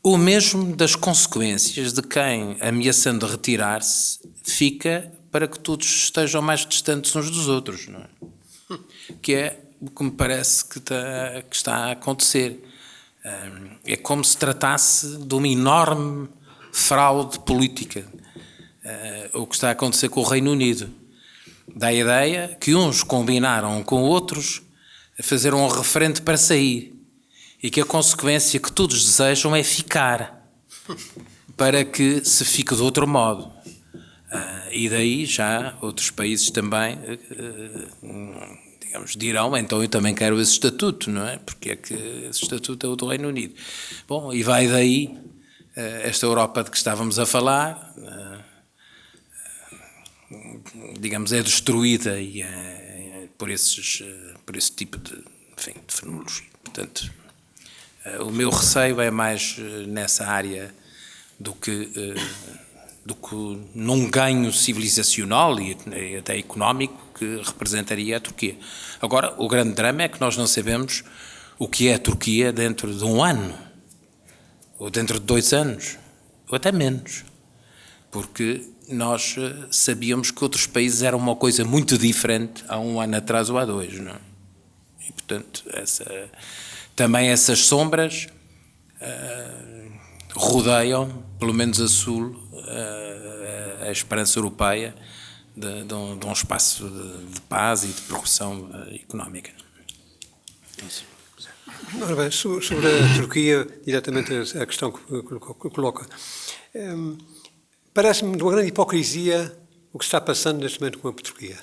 Ou mesmo das consequências de quem, ameaçando retirar-se, fica para que todos estejam mais distantes uns dos outros, não é? Que é o que me parece que está a acontecer. É como se tratasse de uma enorme fraude política, o que está a acontecer com o Reino Unido. Dá a ideia que uns combinaram com outros a fazer um referendo para sair e que a consequência que todos desejam é ficar, para que se fique de outro modo. E daí já outros países também, digamos, dirão, então eu também quero esse estatuto, não é? Porque é que esse estatuto é o do Reino Unido. Bom, e vai daí esta Europa de que estávamos a falar, digamos, é destruída e por esse tipo de fenomenologia. Portanto, o meu receio é mais nessa área do que num ganho civilizacional e até económico que representaria a Turquia. Agora, o grande drama é que nós não sabemos o que é a Turquia dentro de um ano, ou dentro de 2 anos, ou até menos, porque nós sabíamos que outros países eram uma coisa muito diferente há 1 ano atrás ou há 2, não é? E, portanto, também essas sombras rodeiam, pelo menos a sul, a esperança europeia de um espaço de paz e de progressão económica. Ora bem, sobre a Turquia, diretamente a questão que coloca, parece-me de uma grande hipocrisia o que está passando neste momento com a Turquia.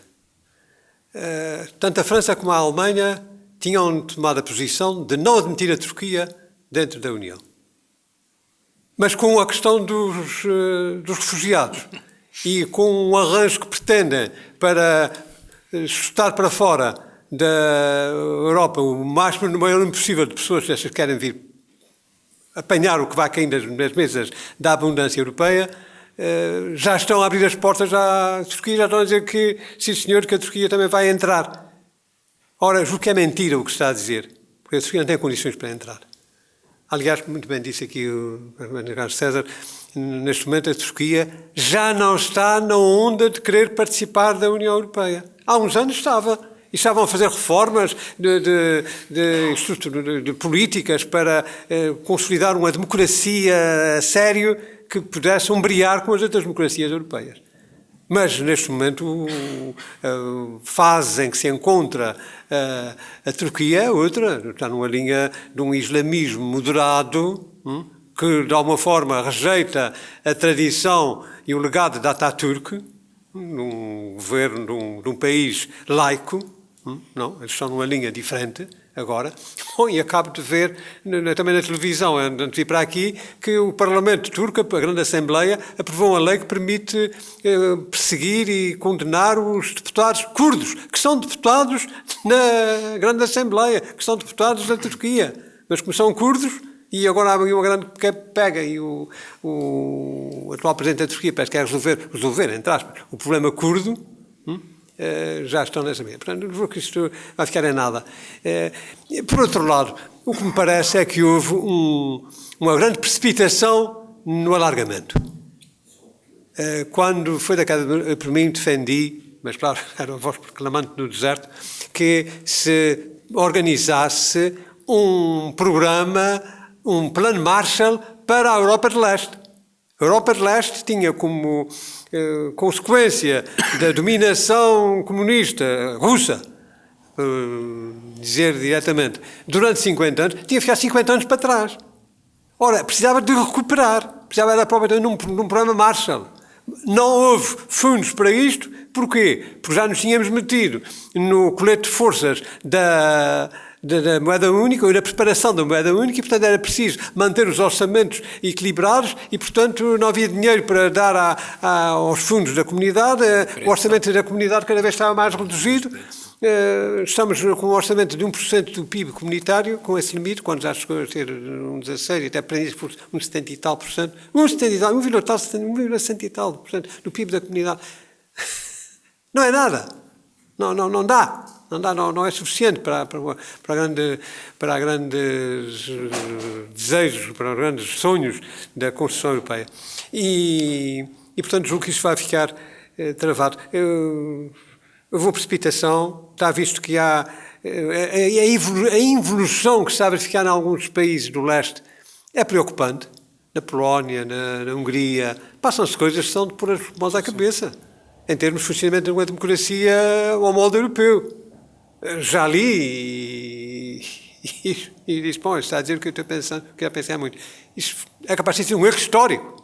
Tanto a França como a Alemanha tinham tomado a posição de não admitir a Turquia dentro da União. Mas com a questão dos refugiados e com um arranjo que pretendem para chutar para fora da Europa o maior número possível de pessoas que querem vir apanhar o que vai caindo das mesas da abundância europeia, já estão a abrir as portas à Turquia, já estão a dizer que, sim senhor, que a Turquia também vai entrar. Ora, julgo que é mentira o que se está a dizer, porque a Turquia não tem condições para entrar. Aliás, muito bem disse aqui o Carlos César, neste momento a Turquia já não está na onda de querer participar da União Europeia. Há uns anos estava. E estavam a fazer reformas de políticas para consolidar uma democracia a sério que pudesse ombrear com as outras democracias europeias. Mas, neste momento, a fase em que se encontra a Turquia é outra. Está numa linha de um islamismo moderado, que, de alguma forma, rejeita a tradição e o legado de Atatürk, num governo de um país laico. Não, eles estão numa linha diferente, agora. Bom, e acabo de ver também na televisão, antes de vir para aqui, que o Parlamento turco, a Grande Assembleia, aprovou uma lei que permite perseguir e condenar os deputados curdos, que são deputados na Grande Assembleia, que são deputados da Turquia, mas como são curdos, e agora há uma grande pega, e o atual Presidente da Turquia parece que quer resolver, entre aspas, o problema curdo, já estão nessa mesma. Portanto, não vou que isto vai ficar em nada. Por outro lado, o que me parece é que houve uma grande precipitação no alargamento. Quando foi da casa, por mim, defendi, mas claro, era a voz proclamante no deserto, que se organizasse um programa, um plano Marshall para a Europa de Leste. A Europa de Leste tinha como consequência da dominação comunista russa, dizer diretamente, durante 50 anos, tinha ficado 50 anos para trás. Ora, precisava de recuperar, precisava da própria num programa Marshall. Não houve fundos para isto, porquê? Porque já nos tínhamos metido no colete de forças da moeda única, ou da preparação da moeda única, e, portanto, era preciso manter os orçamentos equilibrados e, portanto, não havia dinheiro para dar aos fundos da comunidade. O orçamento da comunidade cada vez estava mais reduzido. Estamos com um orçamento de 1% do PIB comunitário, com esse limite, quando já chegou a ser 1,16%, até para isso, 1,70 e tal por cento, 1,70 e tal por cento do PIB da comunidade. Não é nada. Não dá. Não é suficiente para grandes desejos, para grandes sonhos da construção europeia. E portanto, julgo que isso vai ficar travado. Houve uma precipitação, está visto que há a involução que está a verificar em alguns países do leste é preocupante. Na Polónia, na Hungria, passam-se coisas que são de pôr as mãos à cabeça, em termos de funcionamento de uma democracia ao molde europeu. Já li e disse, bom, está a dizer o que eu estou pensando, que já pensei há muito. Isso é capaz de ser um erro histórico.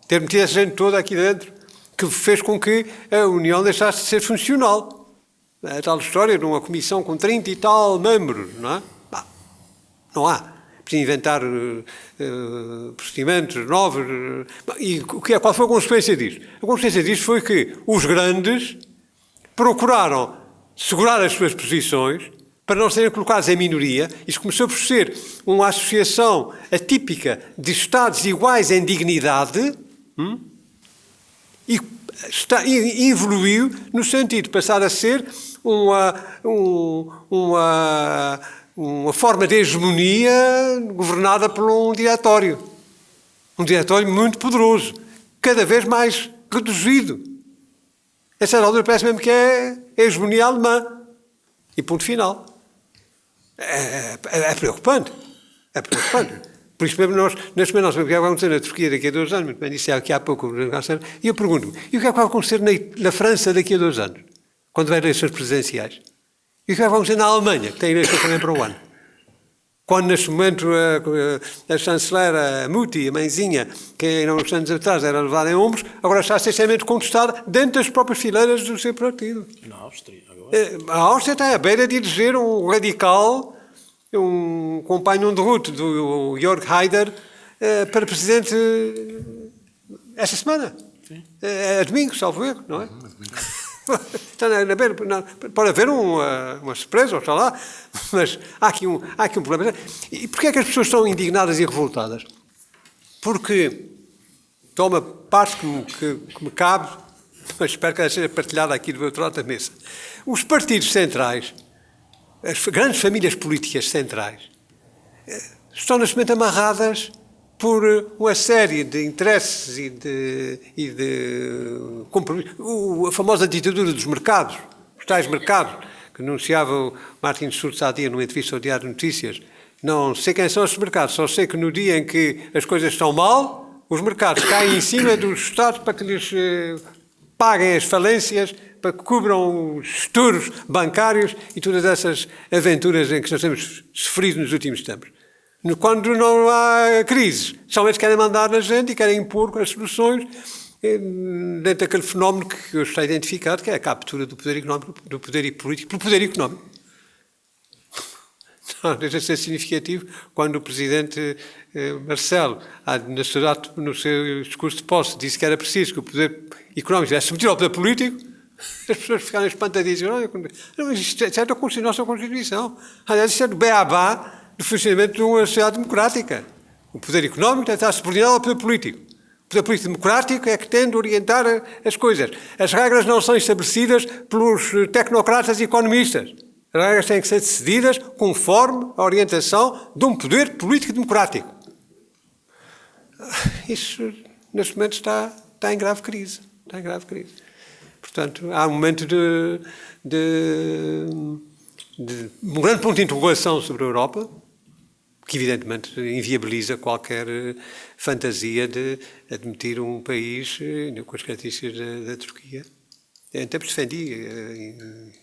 Ter metido essa gente toda aqui dentro, que fez com que a União deixasse de ser funcional. A tal história de uma comissão com 30 e tal membros, não é? Não há. Precisa inventar procedimentos novos. E qual foi a consequência disto? A consequência disto foi que os grandes procuraram segurar as suas posições para não serem colocados em minoria. Isto começou por ser uma associação atípica de Estados iguais em dignidade e evoluiu no sentido de passar a ser uma forma de hegemonia governada por um diretório. Um diretório muito poderoso, cada vez mais reduzido. A certa altura parece mesmo que é a hegemonia alemã. E ponto final. É preocupante. É preocupante. Por isso mesmo neste momento, nós sabemos o que vai acontecer na Turquia daqui a 2 anos, muito bem, disse aqui há pouco, e eu pergunto-me, e o que é que vai acontecer na França daqui a 2 anos, quando vai eleições presidenciais? E o que é que vai acontecer na Alemanha, que tem eleições também para o ano? Quando, neste momento, a chanceler, a Mutti, a mãezinha, que ainda uns anos atrás era levada em ombros, agora está a ser seriamente contestada dentro das próprias fileiras do seu partido. Na Áustria, agora? A Áustria está à beira de eleger um radical, um companheiro de ruta do Jörg Haider, para presidente esta semana. Sim. É domingo, salvo erro, não é? Está na beira, pode haver uma surpresa, ou está lá, mas há aqui um problema. E porquê é que as pessoas estão indignadas e revoltadas? Porque toma parte que me cabe, mas espero que ela seja partilhada aqui do outro lado da mesa. Os partidos centrais, as grandes famílias políticas centrais, estão neste momento amarradas por uma série de interesses e de compromissos. A famosa ditadura dos mercados, os tais mercados, que anunciava o Martin Schulz há dia numa entrevista ao Diário de Notícias. Não sei quem são esses mercados, só sei que no dia em que as coisas estão mal, os mercados caem em cima dos Estados para que lhes paguem as falências, para que cubram os estoures bancários e todas essas aventuras em que nós temos sofrido nos últimos tempos. Quando não há crises, são eles que querem mandar na gente e querem impor as soluções dentro daquele fenómeno que hoje está identificado, que é a captura do poder económico, do poder político, pelo poder económico. Não deixa de ser significativo quando o presidente Marcelo, no seu discurso de posse, disse que era preciso que o poder económico tivesse submetido ao poder político, as pessoas ficaram espantadíssimas. Não, isto é da nossa Constituição. Aliás, isto é do beabá do funcionamento de uma sociedade democrática. O poder económico deve estar subordinado ao poder político. O poder político democrático é que tem de orientar as coisas. As regras não são estabelecidas pelos tecnocratas e economistas. As regras têm que ser decididas conforme a orientação de um poder político democrático. Isso, neste momento, está em grave crise. Está em grave crise. Portanto, há um momento de um grande ponto de interrogação sobre a Europa, que evidentemente inviabiliza qualquer fantasia de admitir um país com as características da Turquia. Em tempos defendi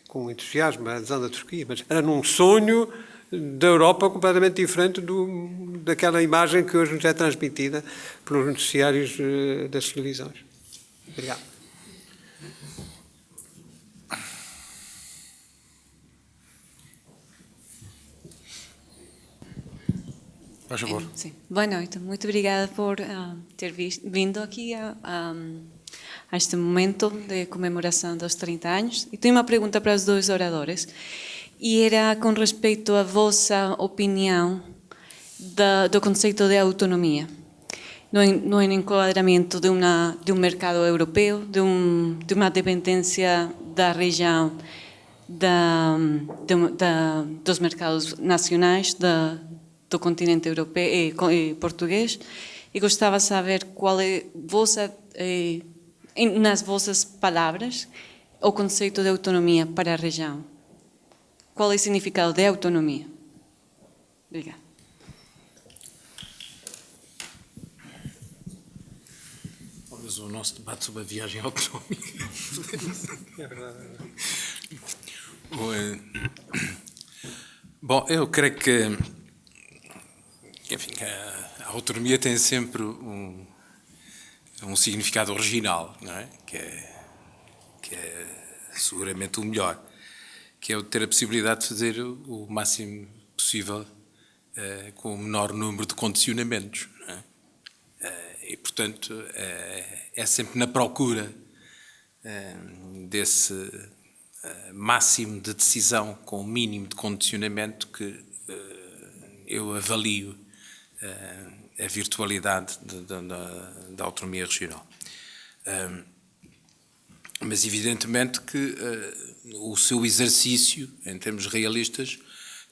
com entusiasmo a adesão da Turquia, mas era num sonho da Europa completamente diferente daquela imagem que hoje nos é transmitida pelos noticiários das televisões. Obrigado. Faz favor. Sim. Boa noite. Muito obrigada por ter vindo aqui a este momento de comemoração dos 30 anos. E tenho uma pergunta para os dois oradores. E era com respeito à vossa opinião do conceito de autonomia. No enquadramento de um mercado europeu, de uma dependência da região dos mercados nacionais, do continente europeu e português, e gostava de saber qual é nas vossas palavras, o conceito de autonomia para a região. Qual é o significado de autonomia? Obrigada. Talvez o nosso debate sobre a viagem autonómica. É verdade. Bom, eu creio que enfim, a autonomia tem sempre um significado original, não é? Que é seguramente o melhor, que é o de ter a possibilidade de fazer o máximo possível com o menor número de condicionamentos, não é? E, portanto, é sempre na procura desse máximo de decisão com o mínimo de condicionamento que eu avalio a virtualidade da autonomia regional. Mas evidentemente que o seu exercício, em termos realistas,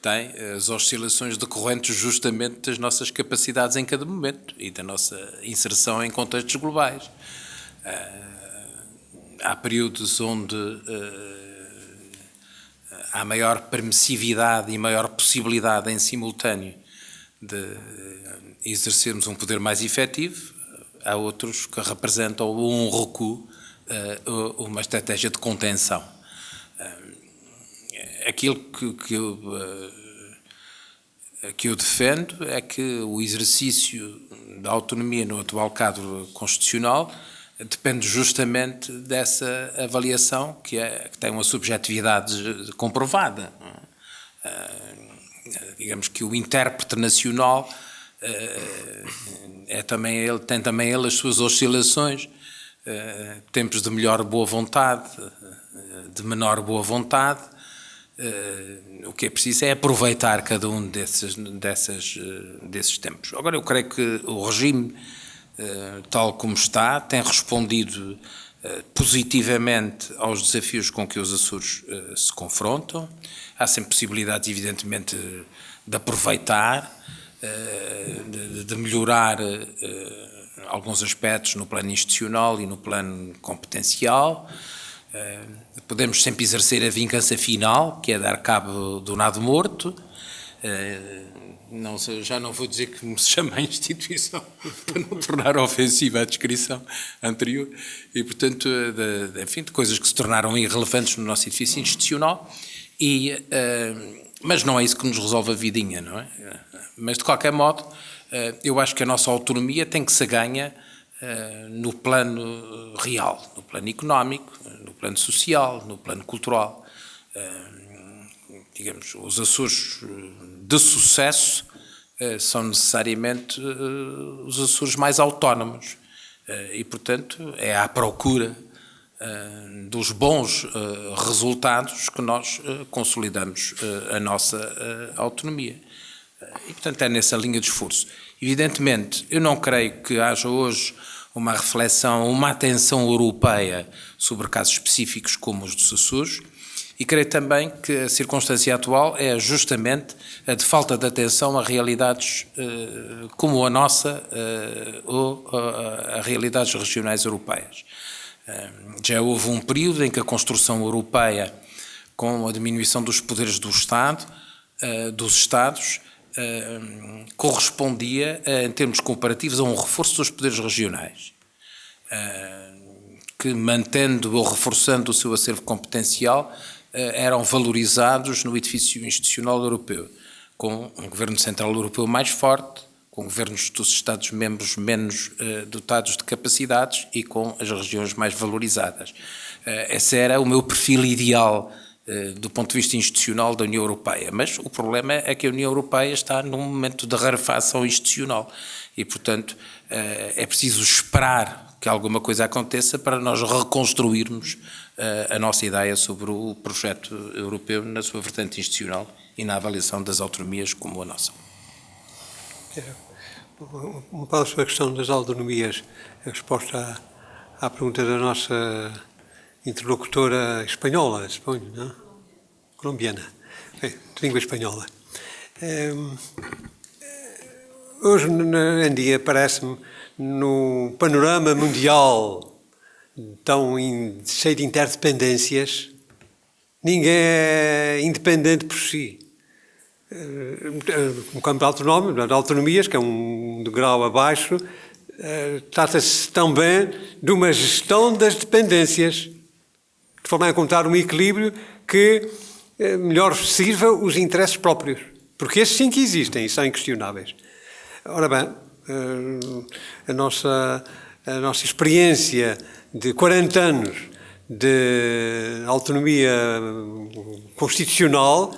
tem as oscilações decorrentes justamente das nossas capacidades em cada momento e da nossa inserção em contextos globais. Há períodos onde há maior permissividade e maior possibilidade em simultâneo de exercermos um poder mais efetivo, há outros que representam um recuo, uma estratégia de contenção. Aquilo que eu defendo é que o exercício da autonomia no atual quadro constitucional depende justamente dessa avaliação que tem uma subjetividade comprovada. Digamos que o intérprete nacional tem também ele as suas oscilações, tempos de melhor boa vontade, de menor boa vontade. O que é preciso é aproveitar cada um desses tempos. Agora, eu creio que o regime, tal como está, tem respondido positivamente aos desafios com que os Açores se confrontam. Há sempre possibilidades, evidentemente, de aproveitar, de melhorar alguns aspectos no plano institucional e no plano competencial. Podemos sempre exercer a vingança final, que é dar cabo do nado morto. Já não vou dizer que me chama a instituição para não tornar ofensiva a descrição anterior, e portanto, enfim, de coisas que se tornaram irrelevantes no nosso edifício institucional, mas não é isso que nos resolve a vidinha, não é? Mas de qualquer modo, eu acho que a nossa autonomia tem que se ganha no plano real, no plano económico, no plano social, no plano cultural. digamos, os Açores de sucesso são necessariamente os Açores mais autónomos e, portanto, é à procura dos bons resultados que nós consolidamos a nossa autonomia. E, portanto, é nessa linha de esforço. Evidentemente, eu não creio que haja hoje uma reflexão, uma atenção europeia sobre casos específicos como os dos Açores, e creio também que a circunstância atual é justamente a de falta de atenção a realidades como a nossa ou a realidades regionais europeias. Já houve um período em que a construção europeia, com a diminuição dos poderes do Estado, dos Estados, correspondia, em termos comparativos, a um reforço dos poderes regionais, que, mantendo ou reforçando o seu acervo competencial, eram valorizados no edifício institucional europeu, com um governo central europeu mais forte, com governos dos Estados-membros menos dotados de capacidades e com as regiões mais valorizadas. Esse era o meu perfil ideal do ponto de vista institucional da União Europeia, mas o problema é que a União Europeia está num momento de rarefação institucional e, portanto, é preciso esperar que alguma coisa aconteça para nós reconstruirmos a nossa ideia sobre o projeto europeu na sua vertente institucional e na avaliação das autonomias como a nossa. Um passo sobre a questão das autonomias, a resposta à pergunta da nossa interlocutora espanhola, suponho, não? Colombiana, de língua espanhola. Hoje em dia parece-me, no panorama mundial tão cheio de interdependências, ninguém é independente por si. No campo de autonomias, que é um degrau abaixo, trata-se também de uma gestão das dependências, de forma a encontrar um equilíbrio que melhor sirva os interesses próprios, porque esses sim que existem e são inquestionáveis. Ora bem, a nossa experiência de 40 anos de autonomia constitucional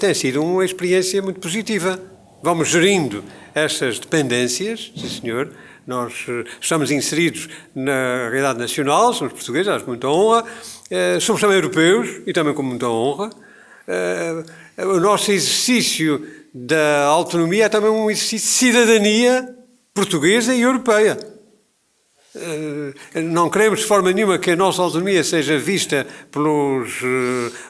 tem sido uma experiência muito positiva. Vamos gerindo essas dependências, sim senhor. Nós estamos inseridos na realidade nacional, somos portugueses, acho muita honra, somos também europeus e também com muita honra. O nosso exercício da autonomia é também um exercício de cidadania portuguesa e europeia. Não queremos de forma nenhuma que a nossa autonomia seja vista pelos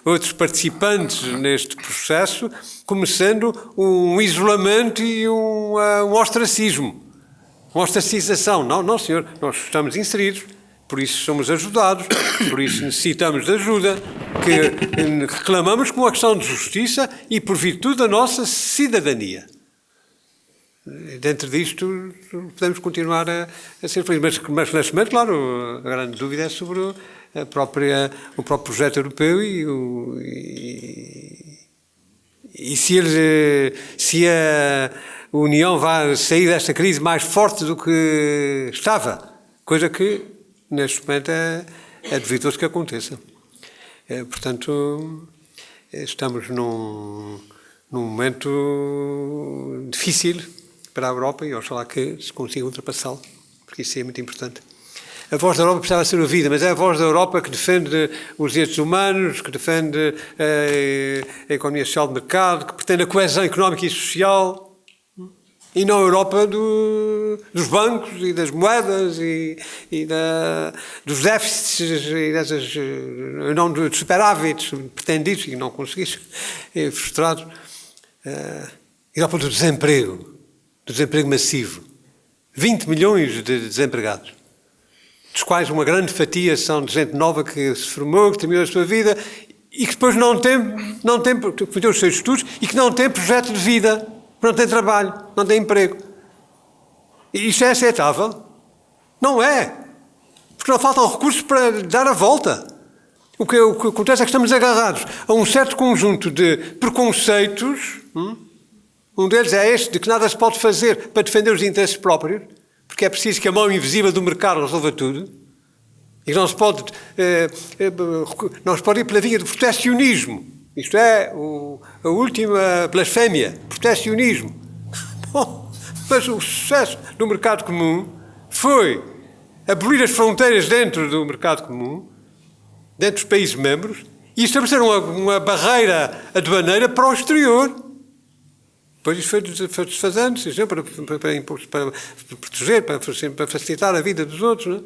outros participantes neste processo como sendo um isolamento e um ostracismo, uma ostracização. Não, senhor, nós estamos inseridos, por isso somos ajudados, por isso necessitamos de ajuda, que reclamamos como uma questão de justiça e por virtude da nossa cidadania. Dentro disto podemos continuar a ser felizes, mas neste momento, claro, a grande dúvida é sobre o próprio projeto europeu e se a União vai sair desta crise mais forte do que estava, coisa que neste momento é duvidoso que aconteça. Portanto, estamos num momento difícil para a Europa e oxalá que se consiga ultrapassá-lo, porque isso é muito importante. A voz da Europa precisava ser ouvida, mas é a voz da Europa que defende os direitos humanos, que defende a economia social de mercado, que pretende a coesão económica e social, e não a Europa dos bancos e das moedas dos déficits e não dos superávites pretendidos e não conseguidos, frustrados. A Europa do desemprego massivo. 20 milhões de desempregados, dos quais uma grande fatia são de gente nova que se formou, que terminou a sua vida e que depois não tem os seus estudos e que não tem projeto de vida, não tem trabalho, não tem emprego. E isto é aceitável? Não é. Porque não faltam recursos para dar a volta. O que acontece é que estamos agarrados a um certo conjunto de preconceitos. Um deles é este, de que nada se pode fazer para defender os interesses próprios, porque é preciso que a mão invisível do mercado resolva tudo, e não se pode ir pela via do protecionismo, Isto é a última blasfémia, proteccionismo. Bom, mas o sucesso do mercado comum foi abolir as fronteiras dentro do mercado comum, dentro dos países membros, e estabelecer uma barreira aduaneira para o exterior. Depois isso foi desfazendo-se para proteger, para facilitar a vida dos outros. Não é?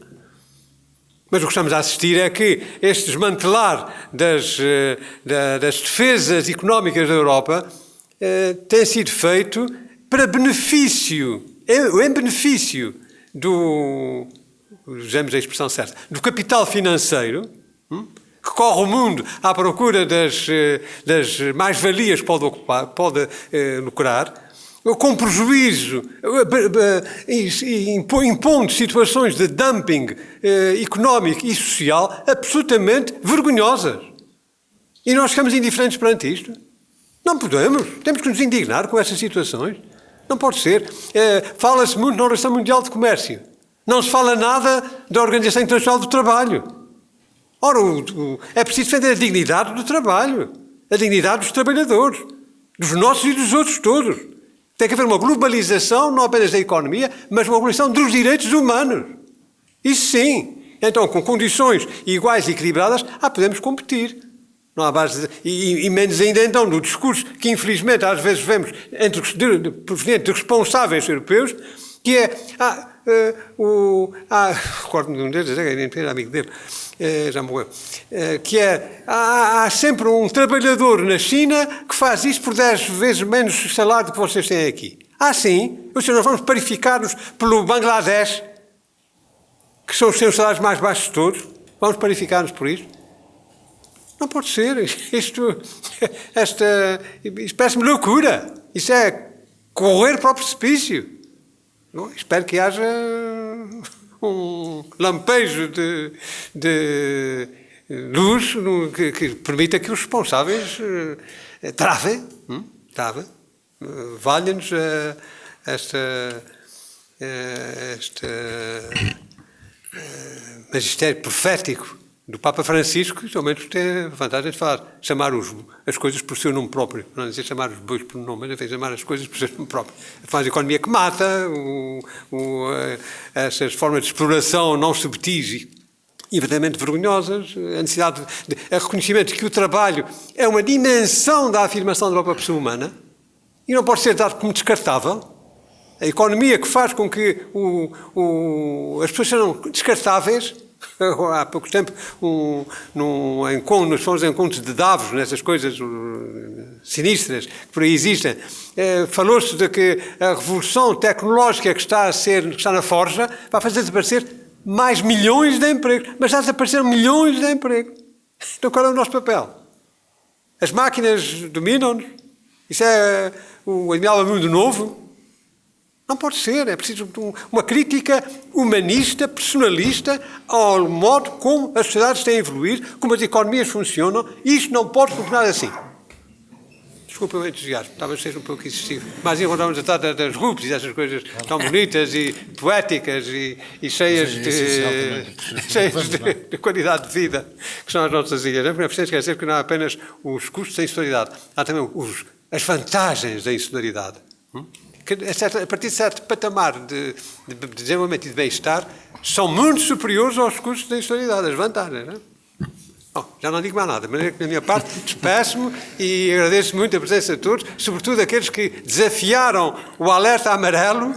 Mas o que estamos a assistir é que este desmantelar das defesas económicas da Europa tem sido feito para benefício, em benefício usamos a expressão certa, do capital financeiro, que corre o mundo à procura das mais-valias que pode lucrar, com prejuízo, impondo situações de dumping económico e social absolutamente vergonhosas. E nós ficamos indiferentes perante isto? Não podemos. Temos que nos indignar com essas situações. Não pode ser. Fala-se muito na Organização Mundial de Comércio. Não se fala nada da Organização Internacional do Trabalho. Ora, é preciso defender a dignidade do trabalho, a dignidade dos trabalhadores, dos nossos e dos outros todos. Tem que haver uma globalização, não apenas da economia, mas uma globalização dos direitos humanos. Isso sim. Então, com condições iguais e equilibradas, podemos competir. Não há base e menos ainda então no discurso que infelizmente às vezes vemos proveniente de responsáveis europeus, que é recordo-me de um deles, era amigo dele, já morreu, que é há sempre um trabalhador na China que faz isso por 10 vezes menos salário do que vocês têm aqui. Sim, ou seja, nós vamos parificar-nos pelo Bangladesh, que são os seus salários mais baixos de todos, vamos parificar-nos por isso. Não pode ser. Isto parece-me loucura. Isso é correr para o precipício. Bom, espero que haja um lampejo de luz que permita que os responsáveis travem. Valha-nos este magistério profético do Papa Francisco, que, ao menos, tem a vantagem de chamar as coisas por seu nome próprio. Não dizer chamar os bois por nome, mas chamar as coisas por seu nome próprio. Faz a economia que mata, essas formas de exploração não subtis e verdadeiramente vergonhosas, a necessidade de reconhecimento de que o trabalho é uma dimensão da afirmação da própria pessoa humana e não pode ser dado como descartável. A economia que faz com que as pessoas sejam descartáveis. Há pouco tempo, nos fomos encontros de Davos, nessas coisas sinistras que por aí existem, falou-se de que a revolução tecnológica que está na forja vai fazer desaparecer mais milhões de empregos. Mas já desapareceram milhões de empregos. Então qual é o nosso papel? As máquinas dominam-nos? Isso é o admirável mundo novo? Não pode ser, é preciso uma crítica humanista, personalista, ao modo como as sociedades têm a evoluir, como as economias funcionam, e isto não pode continuar assim. Desculpa o entusiasmo, talvez seja um pouco excessivo, mas encontramos a tratar das rupes e essas coisas tão bonitas e poéticas e cheias de qualidade de vida, que são as nossas ilhas. Não é preciso esquecer que não há apenas os custos da insularidade, há também as vantagens da insularidade. Que a partir de certo patamar de desenvolvimento e de bem-estar são muito superiores aos custos da insularidade, as vantagens. Não é? Bom, já não digo mais nada, mas da minha parte despeço-me e agradeço muito a presença de todos, sobretudo aqueles que desafiaram o alerta amarelo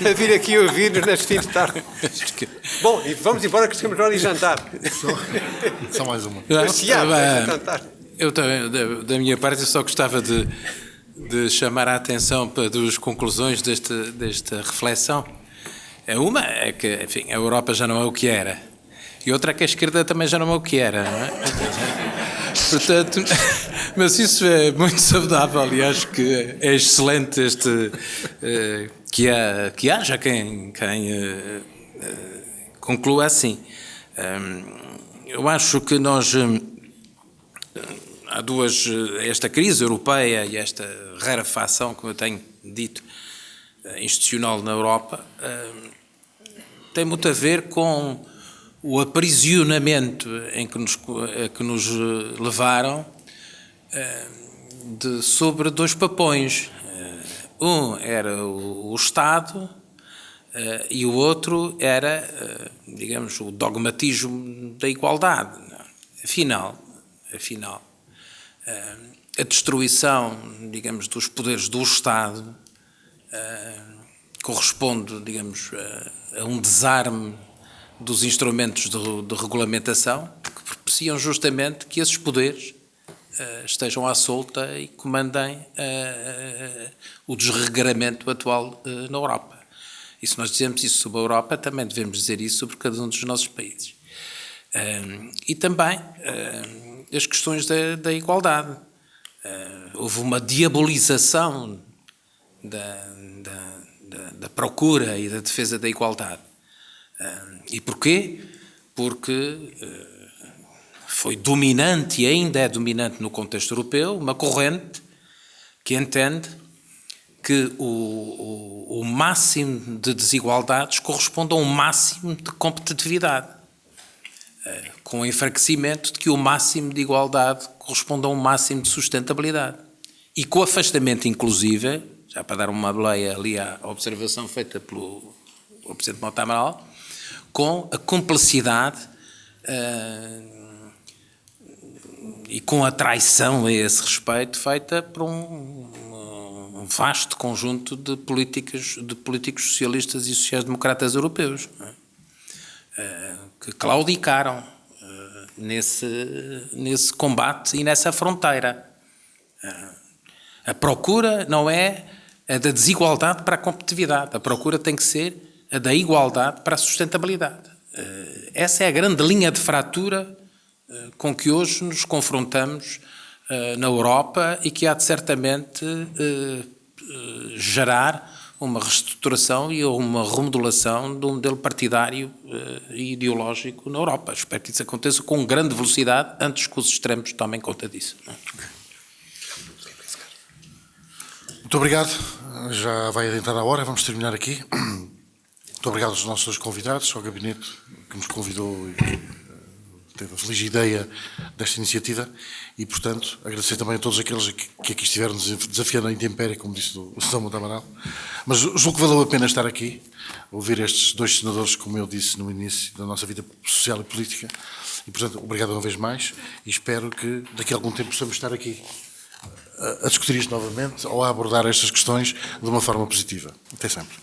a vir aqui ouvir-nos neste fim de tarde. Bom, e vamos embora que temos hora de jantar. Só mais uma. Eu também, da minha parte, eu só gostava de chamar a atenção para duas conclusões desta reflexão. Uma é que, enfim, a Europa já não é o que era. E outra é que a esquerda também já não é o que era, não é? Portanto, mas isso é muito saudável e acho que é excelente que haja quem conclua assim. Eu acho que nós... Há esta crise europeia e esta rarefação, como eu tenho dito, institucional na Europa, tem muito a ver com o aprisionamento em que nos levaram sobre dois papões. Um era o Estado e o outro era, digamos, o dogmatismo da igualdade. Afinal, a destruição, digamos, dos poderes do Estado corresponde, digamos, a um desarme dos instrumentos de regulamentação que propiciam justamente que esses poderes estejam à solta e comandem o desregramento atual na Europa. E se nós dizemos isso sobre a Europa, também devemos dizer isso sobre cada um dos nossos países. E também as questões da igualdade. Houve uma diabolização da procura e da defesa da igualdade. E porquê? Porque foi dominante e ainda é dominante no contexto europeu uma corrente que entende que o máximo de desigualdades corresponde a um máximo de competitividade, com o enfraquecimento de que o máximo de igualdade corresponde a um máximo de sustentabilidade. E com o afastamento, inclusive, já para dar uma boleia ali à observação feita pelo Presidente Monte Amaral, com a complexidade e com a traição a esse respeito feita por um vasto conjunto de políticos socialistas e sociais-democratas europeus, que claudicaram nesse combate e nessa fronteira. A procura não é a da desigualdade para a competitividade, a procura tem que ser a da igualdade para a sustentabilidade. Essa é a grande linha de fratura com que hoje nos confrontamos na Europa e que há de certamente gerar uma reestruturação e uma remodelação do modelo partidário e ideológico na Europa. Espero que isso aconteça com grande velocidade antes que os extremos tomem conta disso. Muito obrigado. Já vai adentrar a hora, vamos terminar aqui. Muito obrigado aos nossos dois convidados, ao gabinete que nos convidou e teve a feliz ideia desta iniciativa e, portanto, agradecer também a todos aqueles que aqui estiveram desafiando a intempérie, como disse o Sr. Monte Amaral. Mas julgo que valeu a pena estar aqui, ouvir estes dois senadores, como eu disse no início da nossa vida social e política. E, portanto, obrigado uma vez mais e espero que daqui a algum tempo possamos estar aqui a discutir isto novamente ou a abordar estas questões de uma forma positiva. Até sempre.